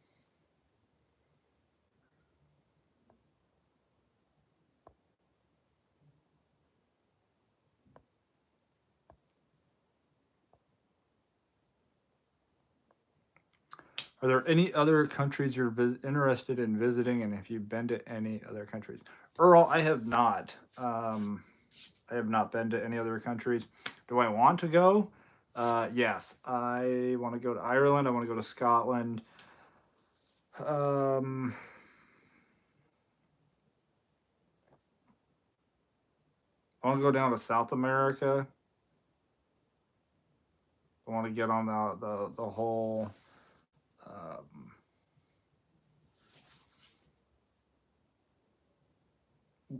Are there any other countries you're interested in visiting, and have you been to any other countries? Earl, I have not. I have not been to any other countries. Do I want to go? Yes, I want to go to Ireland. I want to go to Scotland. Um, I want to go down to South America. I want to get on the whole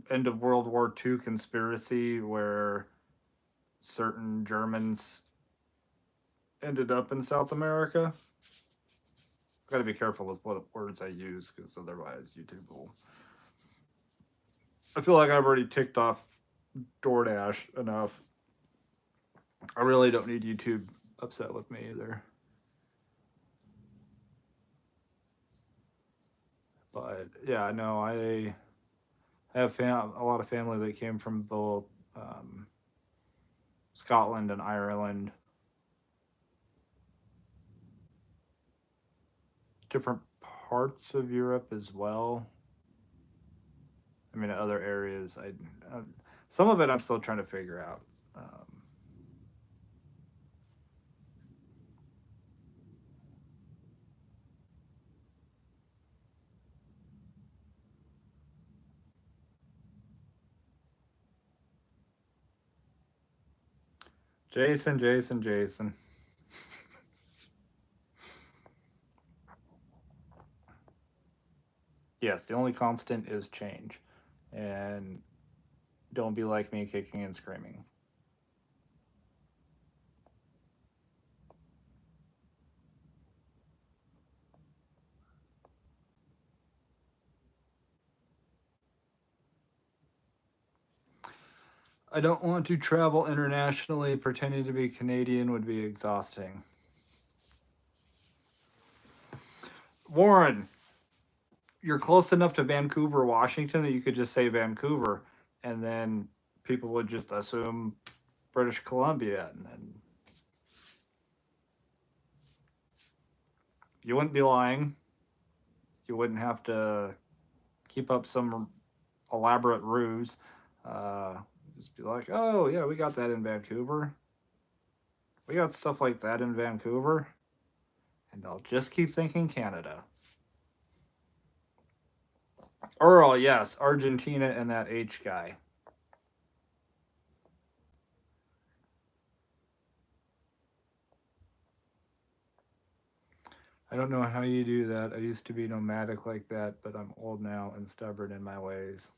end of World War II conspiracy where certain Germans ended up in South America. Got to be careful with what words I use because otherwise YouTube will. I feel like I've already ticked off DoorDash enough. I really don't need YouTube upset with me either. But yeah, no, I have a lot of family that came from both Scotland and Ireland. Different parts of Europe as well. I mean, other areas. Some of it I'm still trying to figure out. Jason. Yes, the only constant is change, and don't be like me, kicking and screaming. I don't want to travel internationally. Pretending to be Canadian would be exhausting. Warren, you're close enough to Vancouver, Washington that you could just say Vancouver, and then people would just assume British Columbia, and then you wouldn't be lying. You wouldn't have to keep up some elaborate ruse. Uh, just be like, oh yeah, we got that in Vancouver. We got stuff like that in Vancouver, and they'll just keep thinking Canada. Earl, yes, Argentina and that H guy. I don't know how you do that. I used to be nomadic like that, but I'm old now and stubborn in my ways.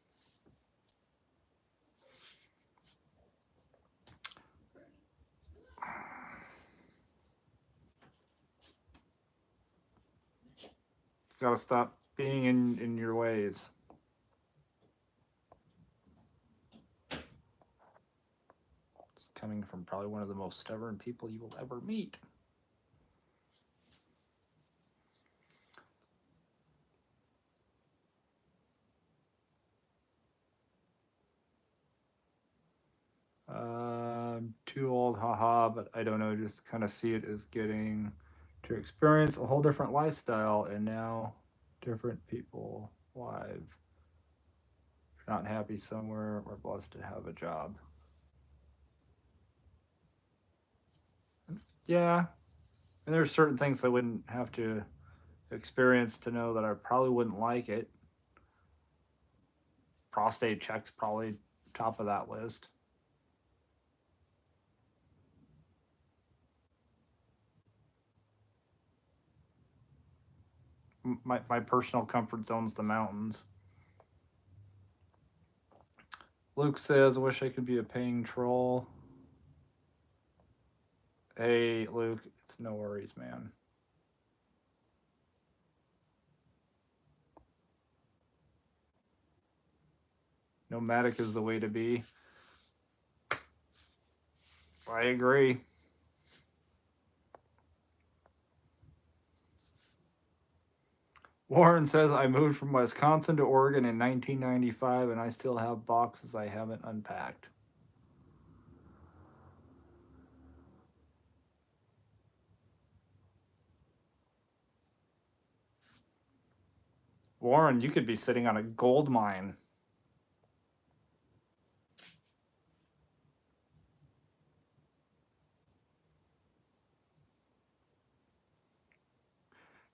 Gotta stop being in your ways. It's coming from probably one of the most stubborn people you will ever meet. Too old, haha, but I don't know, just kind of see it as getting to experience a whole different lifestyle, and now different people live. If you're not happy somewhere, we're blessed to have a job. Yeah, and there's certain things I wouldn't have to experience to know that I probably wouldn't like it. Prostate checks probably top of that list. My personal comfort zone's the mountains. Luke says, I wish I could be a paying troll. Hey, Luke, it's no worries, man. Nomadic is the way to be. I agree. Warren says, I moved from Wisconsin to Oregon in 1995 and I still have boxes I haven't unpacked. Warren, you could be sitting on a gold mine.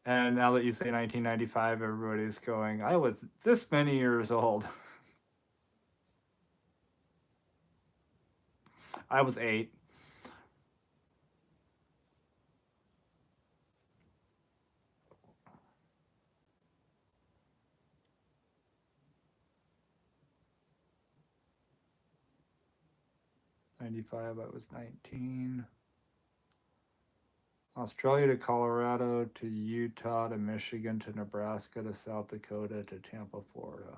And now that you say 1995, everybody's going, I was this many years old. I was 8. '95, I was 19. Australia to Colorado to Utah to Michigan to Nebraska to South Dakota to Tampa, Florida.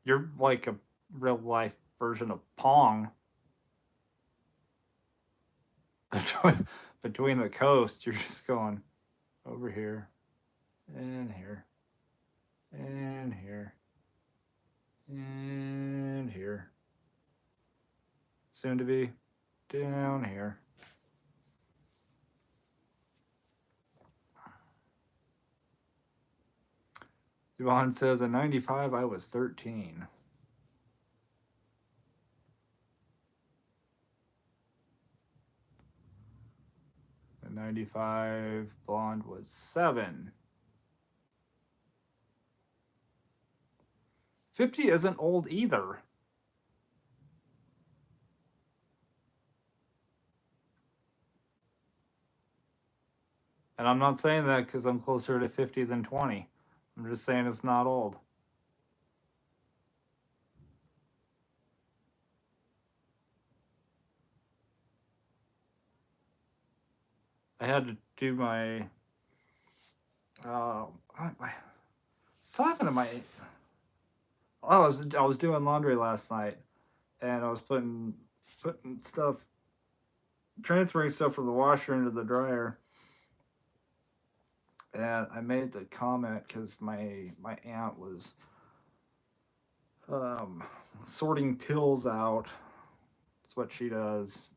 You're like a real life version of Pong. Between the coasts, you're just going over here and here and here and here. Soon to be down here. Yvonne says, in 95, I was 13. In 95, Blonde was 7. 50 isn't old either. And I'm not saying that because I'm closer to 50 than 20. I'm just saying it's not old. I had to do my. What's happened to my? I was doing laundry last night, and I was putting stuff, transferring stuff from the washer into the dryer, and I made the comment because my aunt was sorting pills out. That's what she does,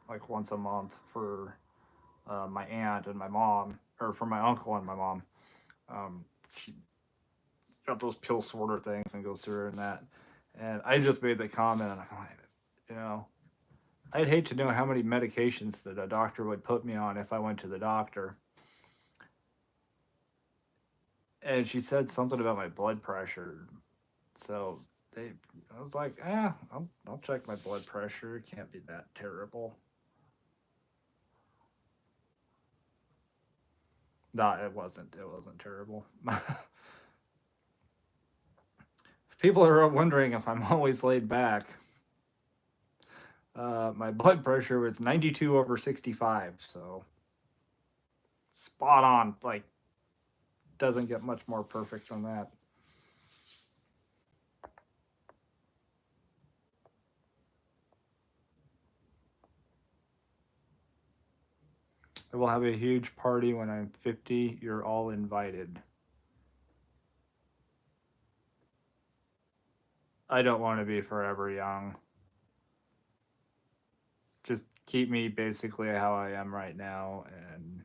like once a month for my aunt and my mom, or for my uncle and my mom. She got those pill sorter things and goes through and that. And I just made the comment, and I'm like, you know, I'd hate to know how many medications that a doctor would put me on if I went to the doctor. And she said something about my blood pressure. So I was like, I'll check my blood pressure. It can't be that terrible. No, it wasn't. It wasn't terrible. People are wondering if I'm always laid back. My blood pressure was 92/65, so spot on. Like, doesn't get much more perfect than that. I will have a huge party when I'm 50. You're all invited. I don't want to be forever young. Just keep me basically how I am right now, and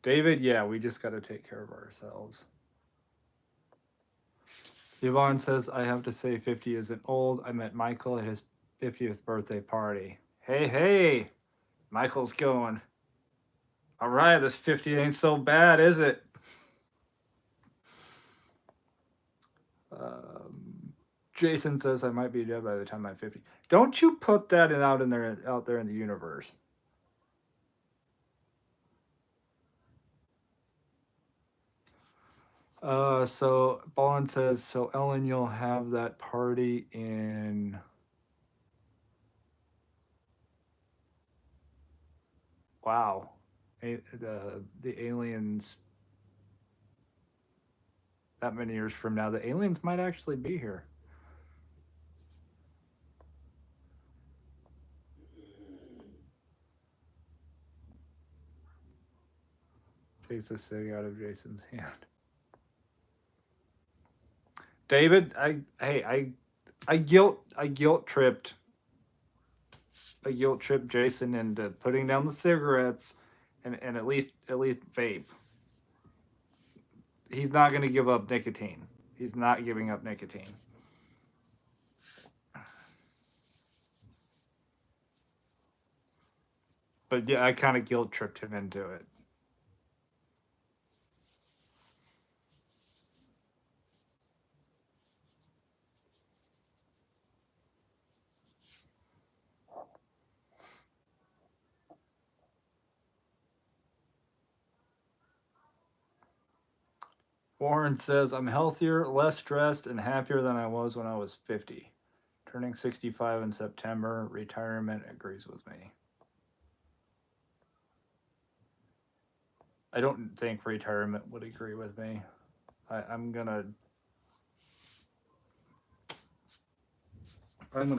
David, yeah, we just got to take care of ourselves. Yvonne says, I have to say 50 isn't old. I met Michael at his 50th birthday party. Hey, Michael's going. All right, this 50 ain't so bad, is it? Jason says I might be dead by the time I'm 50. Don't you put that out there in the universe. So Bond says, so Ellen, you'll have that party in. Wow, the aliens. That many years from now, the aliens might actually be here. Takes a cig out of Jason's hand. David, I guilt tripped Jason into putting down the cigarettes and at least vape. He's not going to give up nicotine. He's not giving up nicotine. But yeah, I kind of guilt tripped him into it. Warren says, I'm healthier, less stressed, and happier than I was when I was 50. Turning 65 in September, retirement agrees with me. I don't think retirement would agree with me. I'm gonna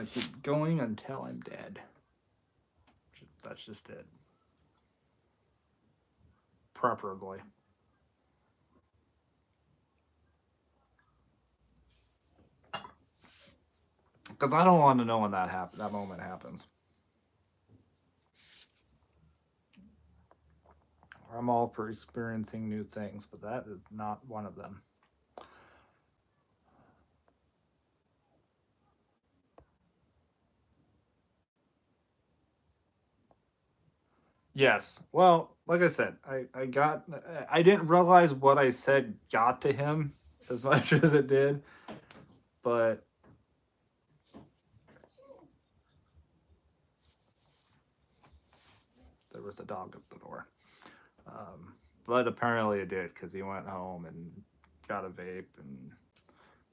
keep going until I'm dead. That's just it. Preferably. Because I don't want to know when that moment happens. I'm all for experiencing new things, but that is not one of them. Yes. Well, like I said, I didn't realize what I said got to him as much as it did, but there was a dog at the door. But apparently it did because he went home and got a vape and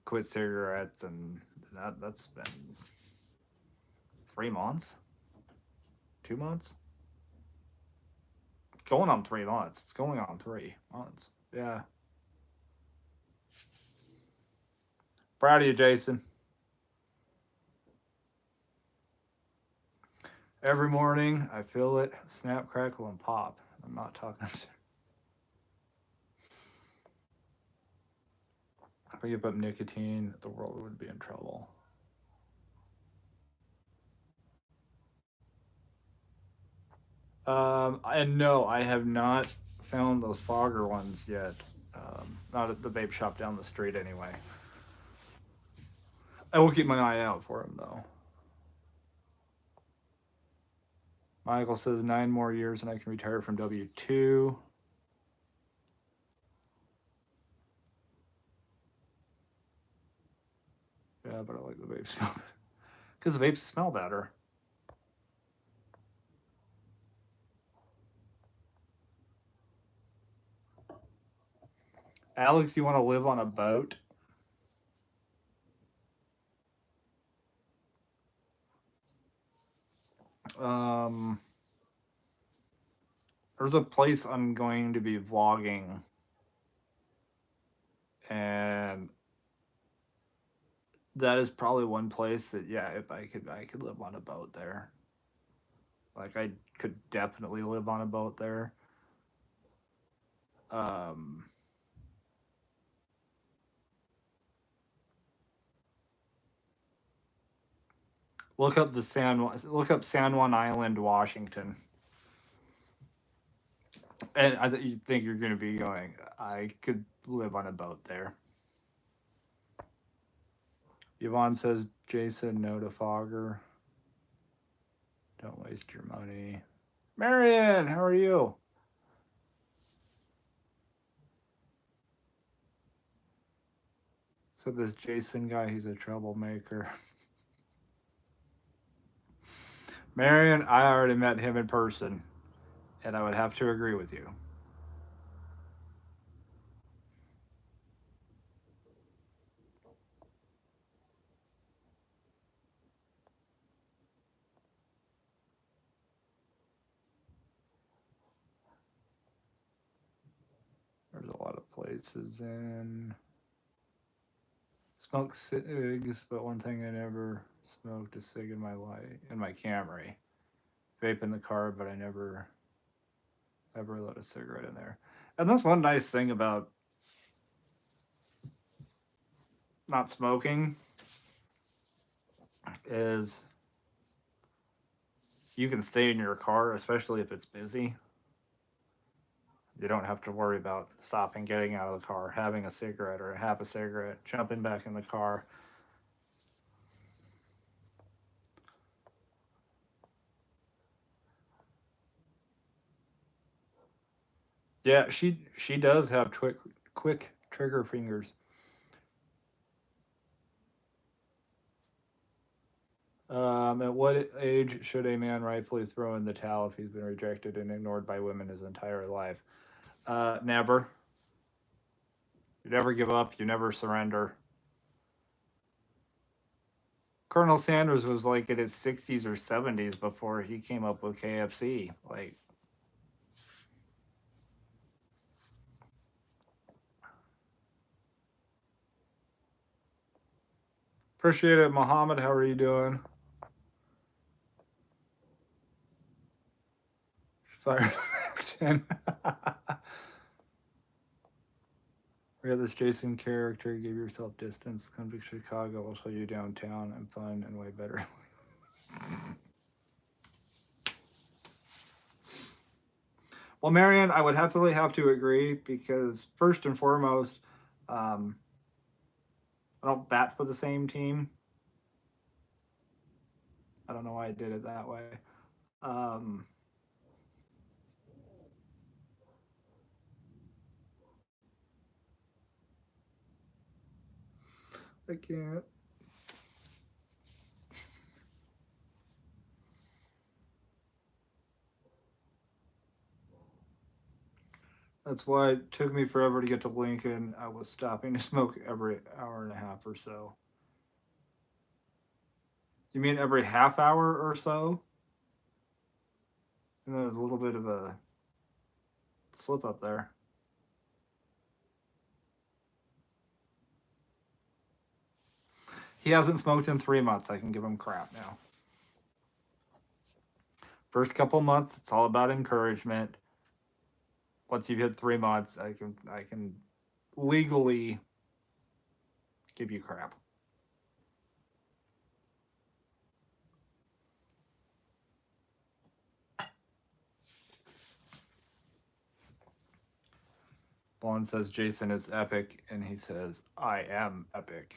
quit cigarettes, and that's been 3 months, 2 months, it's going on 3 months. It's going on 3 months. Yeah. Proud of you, Jason. Every morning I feel it snap, crackle, and pop. I'm not talking. If I give up nicotine, the world would be in trouble. And no, I have not found those fogger ones yet. Not at the vape shop down the street, anyway. I will keep my eye out for them, though. Michael says 9 more years and I can retire from W2. Yeah, but I like the vape smell because the vapes smell better. Alex, you want to live on a boat? Um, there's a place I'm going to be vlogging, and that is probably one place that, yeah, if I could live on a boat there. Like, I could definitely live on a boat there. Um, look up San Juan Island, Washington, and you think you're going to be going. I could live on a boat there. Yvonne says, Jason, no to Fogger. Don't waste your money. Marion, how are you? So this Jason guy, he's a troublemaker. Marion, I already met him in person, and I would have to agree with you. There's a lot of places in. Smoke cigs, but one thing I never smoked a cig in my life, in my Camry. Vape in the car, but I never ever lit a cigarette in there. And that's one nice thing about not smoking is you can stay in your car, especially if it's busy. You don't have to worry about stopping, getting out of the car, having a cigarette or half a cigarette, jumping back in the car. Yeah, she does have quick trigger fingers. At what age should a man rightfully throw in the towel if he's been rejected and ignored by women his entire life? Never. You never give up. You never surrender. Colonel Sanders was like in his 60s or 70s before he came up with KFC. Like, appreciate it, Muhammad. How are you doing? Fire action. We got this Jason character. Give yourself distance. Come to Chicago. I'll show you downtown. I'm fun and way better. Well, Marion, I would definitely have to agree because first and foremost, I don't bat for the same team. I don't know why I did it that way. I can't. That's why it took me forever to get to Lincoln. I was stopping to smoke every hour and a half or so. You mean every half hour or so? And there was a little bit of a slip up there. He hasn't smoked in 3 months. I can give him crap now. First couple months, it's all about encouragement. Once you've hit 3 months, I can legally give you crap. Blonde says Jason is epic, and he says I am epic.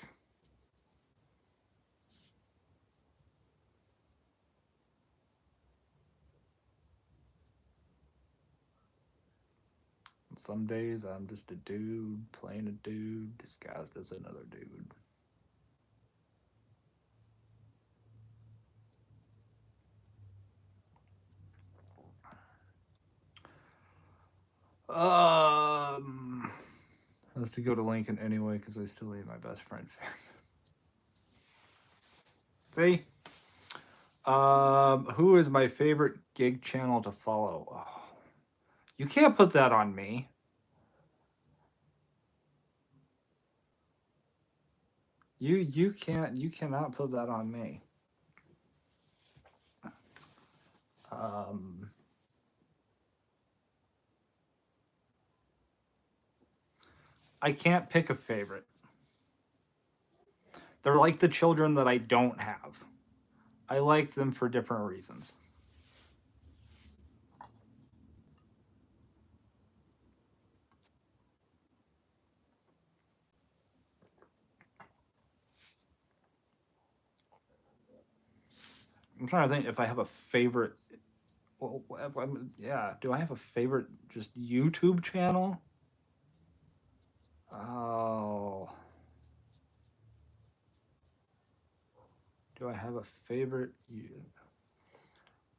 Some days I'm just a dude playing a dude disguised as another dude. I have to go to Lincoln anyway because I still need my best friend fix. See? Who is my favorite gig channel to follow? Oh, you can't put that on me. You cannot put that on me. I can't pick a favorite. They're like the children that I don't have. I like them for different reasons. I'm trying to think if I have a favorite. Well, yeah, do I have a favorite just YouTube channel? Oh. Do I have a favorite?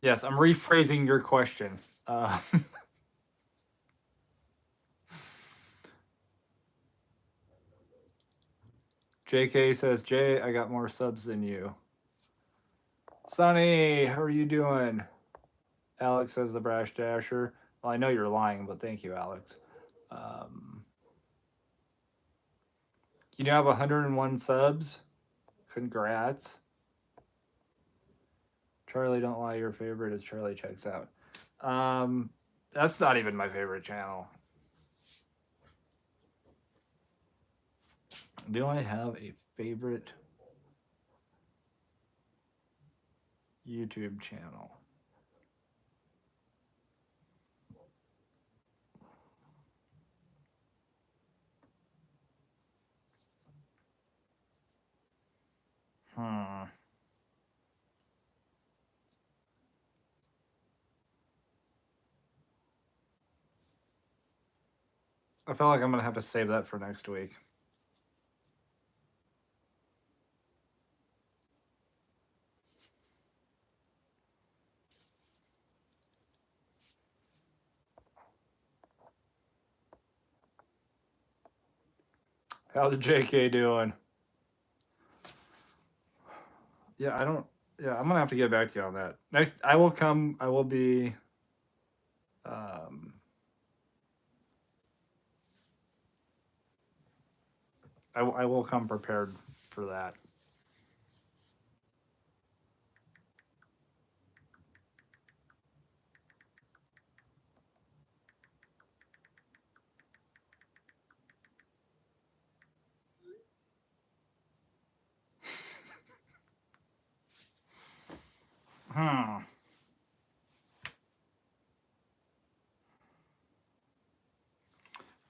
Yes, I'm rephrasing your question. JK says, Jay, I got more subs than you. Sonny, how are you doing? Alex says the Brash Dasher. Well, I know you're lying, but thank you, Alex. You now have 101 subs. Congrats. Charlie, don't lie. Your favorite is Charlie Checks Out. That's not even my favorite channel. Do I have a favorite YouTube channel? Hmm. I feel like I'm gonna have to save that for next week. How's JK doing? Yeah, I don't. Yeah, I'm gonna have to get back to you on that. Next, I will come. I will be. Um, I will come prepared for that. Hmm.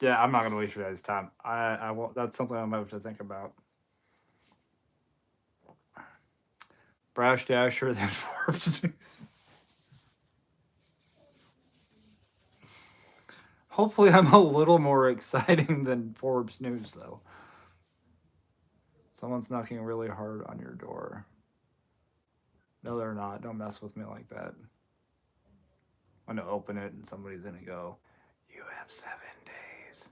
Yeah, I'm not gonna waste your guys' time. I will. That's something I'm gonna have to think about. Brash Dasher than Forbes News. Hopefully, I'm a little more exciting than Forbes News, though. Someone's knocking really hard on your door. No, they're not. Don't mess with me like that. I'm gonna open it and somebody's gonna go, "You have 7 days."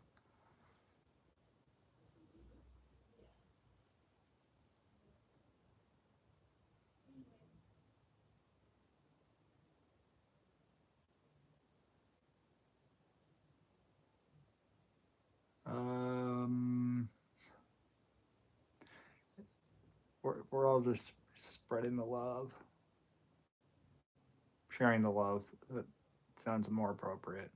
Um, we're all just spreading the love, sharing the love. That sounds more appropriate.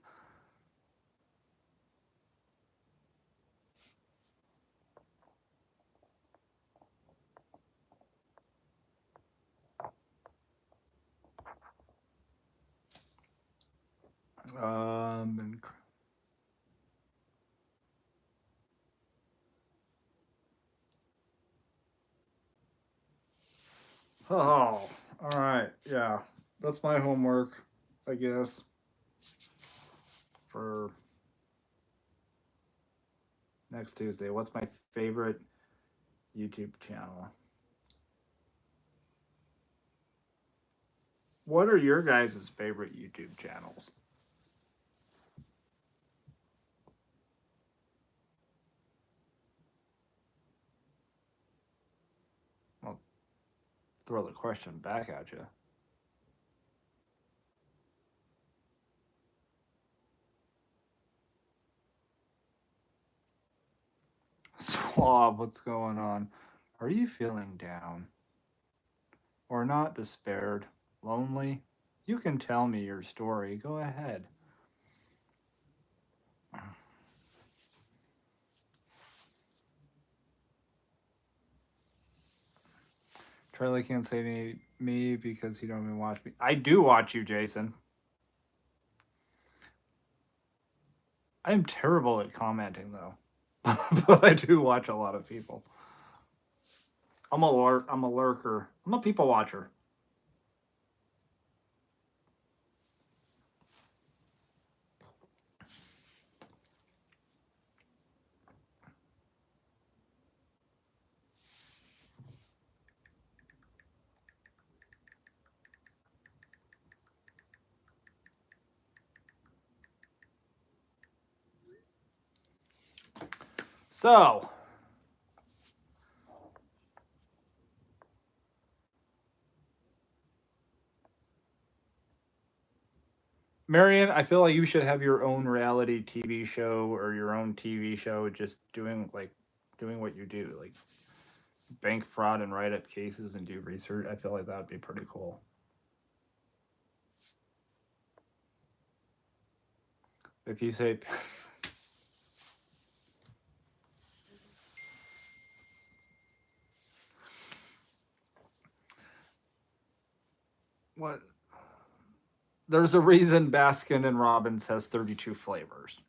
And, oh, all right, yeah, that's my homework, I guess, for next Tuesday. What's my favorite YouTube channel? What are your guys' favorite YouTube channels? I'll throw the question back at you. Swab, what's going on? Are you feeling down? Or not despaired? Lonely? You can tell me your story. Go ahead. Charlie can't say me because he don't even watch me. I do watch you, Jason. I am terrible at commenting though. But I do watch a lot of people. I'm a lurker. I'm a people watcher. So, Marion, I feel like you should have your own reality TV show or your own TV show just doing what you do, like bank fraud and write up cases and do research. I feel like that would be pretty cool. If you say There's a reason Baskin and Robbins has 32 flavors.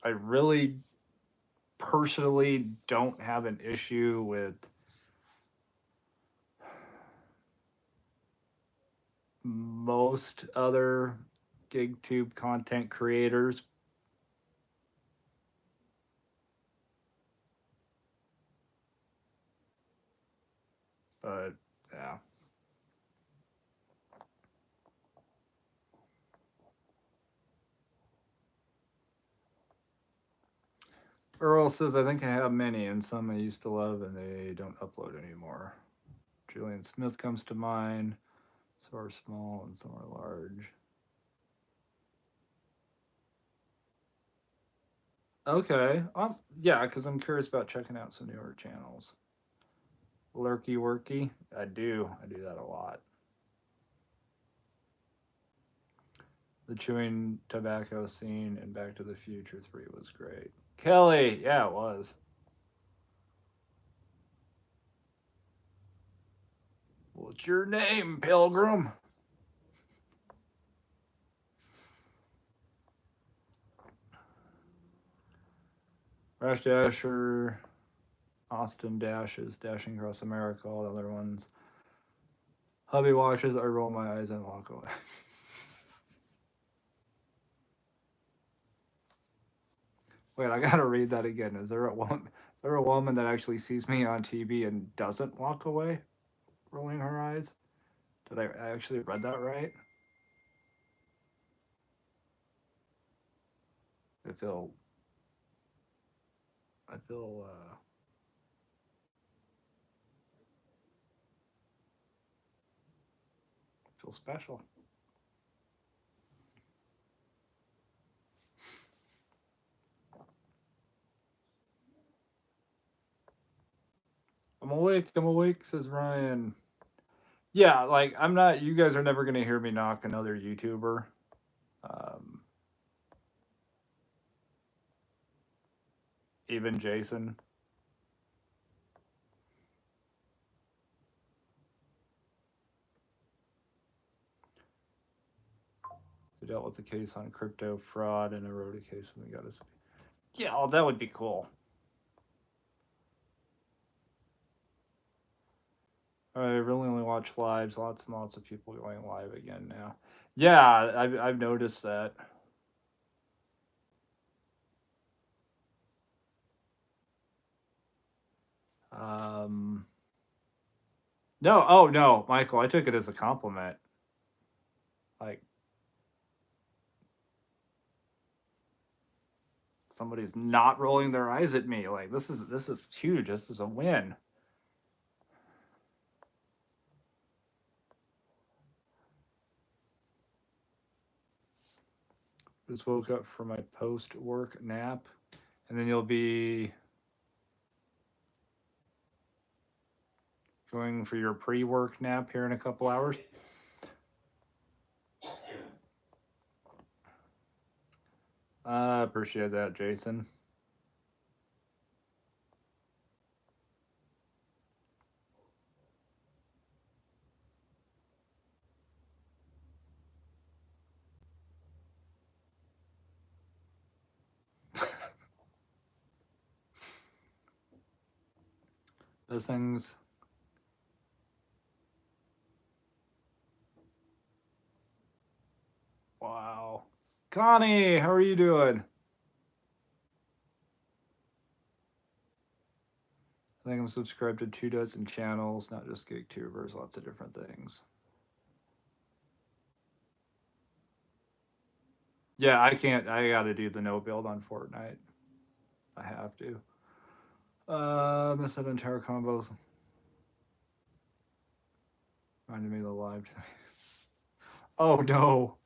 I really personally don't have an issue with most other GigTube content creators. But yeah. Earl says, I think I have many, and some I used to love, and they don't upload anymore. Julian Smith comes to mind. Some are small and some are large. Okay. Yeah, because I'm curious about checking out some newer channels. Lurky Worky. I do that a lot. The chewing tobacco scene in Back to the Future 3 was great. Kelly, yeah, it was. What's your name, Pilgrim? Brash Dasher, Austin Dashes, Dashing Across America, all the other ones. Hubby watches, I roll my eyes and walk away. Wait, I gotta read that again. Is there a woman that actually sees me on TV and doesn't walk away, rolling her eyes? Did I actually read that right? I feel special. I'm awake, says Ryan. Yeah, like I'm not. You guys are never gonna hear me knock another YouTuber. Even Jason. We dealt with the case on crypto fraud and I wrote a case when we got us. Yeah, oh, that would be cool. I really only watch lives. Lots and lots of people going live again now. Yeah, I've noticed that. No, oh no, Michael, I took it as a compliment. Like somebody's not rolling their eyes at me. Like this is huge. This is a win. Just woke up for my post-work nap, and then you'll be going for your pre-work nap here in a couple hours. I appreciate that, Jason. Those things. Wow. Connie, how are you doing? I think I'm subscribed to 24 channels, not just GigTubers, lots of different things. Yeah, I can't. I got to do the no build on Fortnite. I have to. Missed that entire combos. Reminded me of the live. Oh no.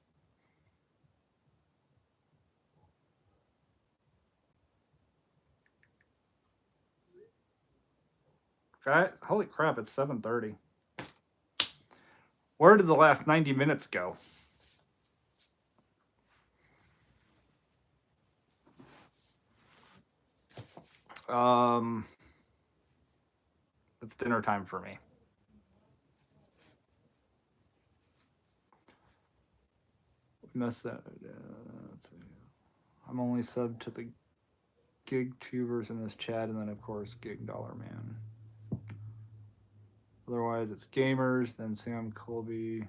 Okay. Holy crap! It's 7:30. Where did the last 90 minutes go? It's dinner time for me. We messed that. Let's see. I'm only subbed to the gig tubers in this chat, and then of course Gig Dollar Man. Otherwise, it's gamers, then Sam Colby.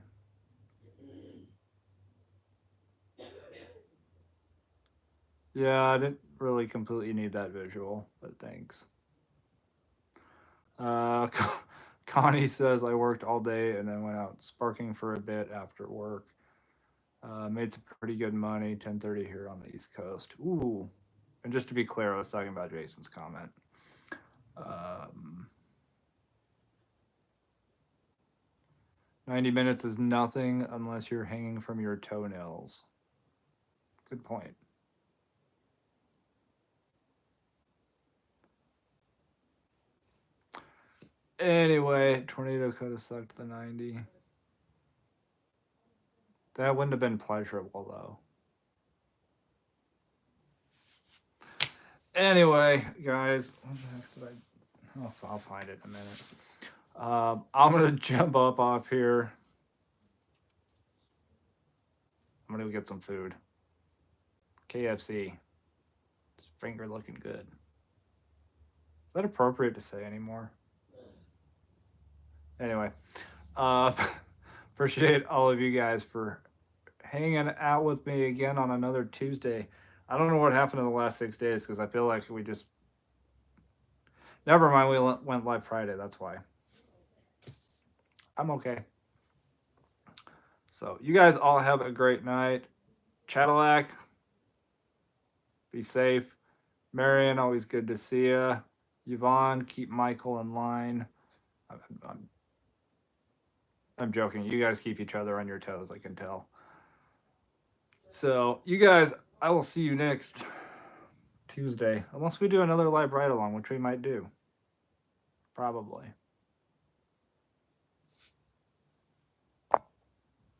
Yeah, I didn't really completely need that visual, but thanks. Connie says I worked all day and then went out sparking for a bit after work. Made some pretty good money, 10:30 here on the East Coast. Ooh. And just to be clear, I was talking about Jason's comment. 90 minutes is nothing unless you're hanging from your toenails. Good point. Anyway, tornado could have sucked the 90. That wouldn't have been pleasurable, though. Anyway, guys, what the heck did I... Oh, I'll find it in a minute. I'm going to jump up off here. I'm going to go get some food. KFC. This finger looking good. Is that appropriate to say anymore? Anyway, appreciate all of you guys for hanging out with me again on another Tuesday. I don't know what happened in the last 6 days because I feel like we just... Never mind, we went live Friday. That's why. I'm okay. So you guys all have a great night. Cadillac, be safe. Marion, always good to see you. Yvonne, keep Michael in line. I'm joking. You guys keep each other on your toes, I can tell. So you guys, I will see you next Tuesday. Unless we do another live ride along, which we might do. Probably.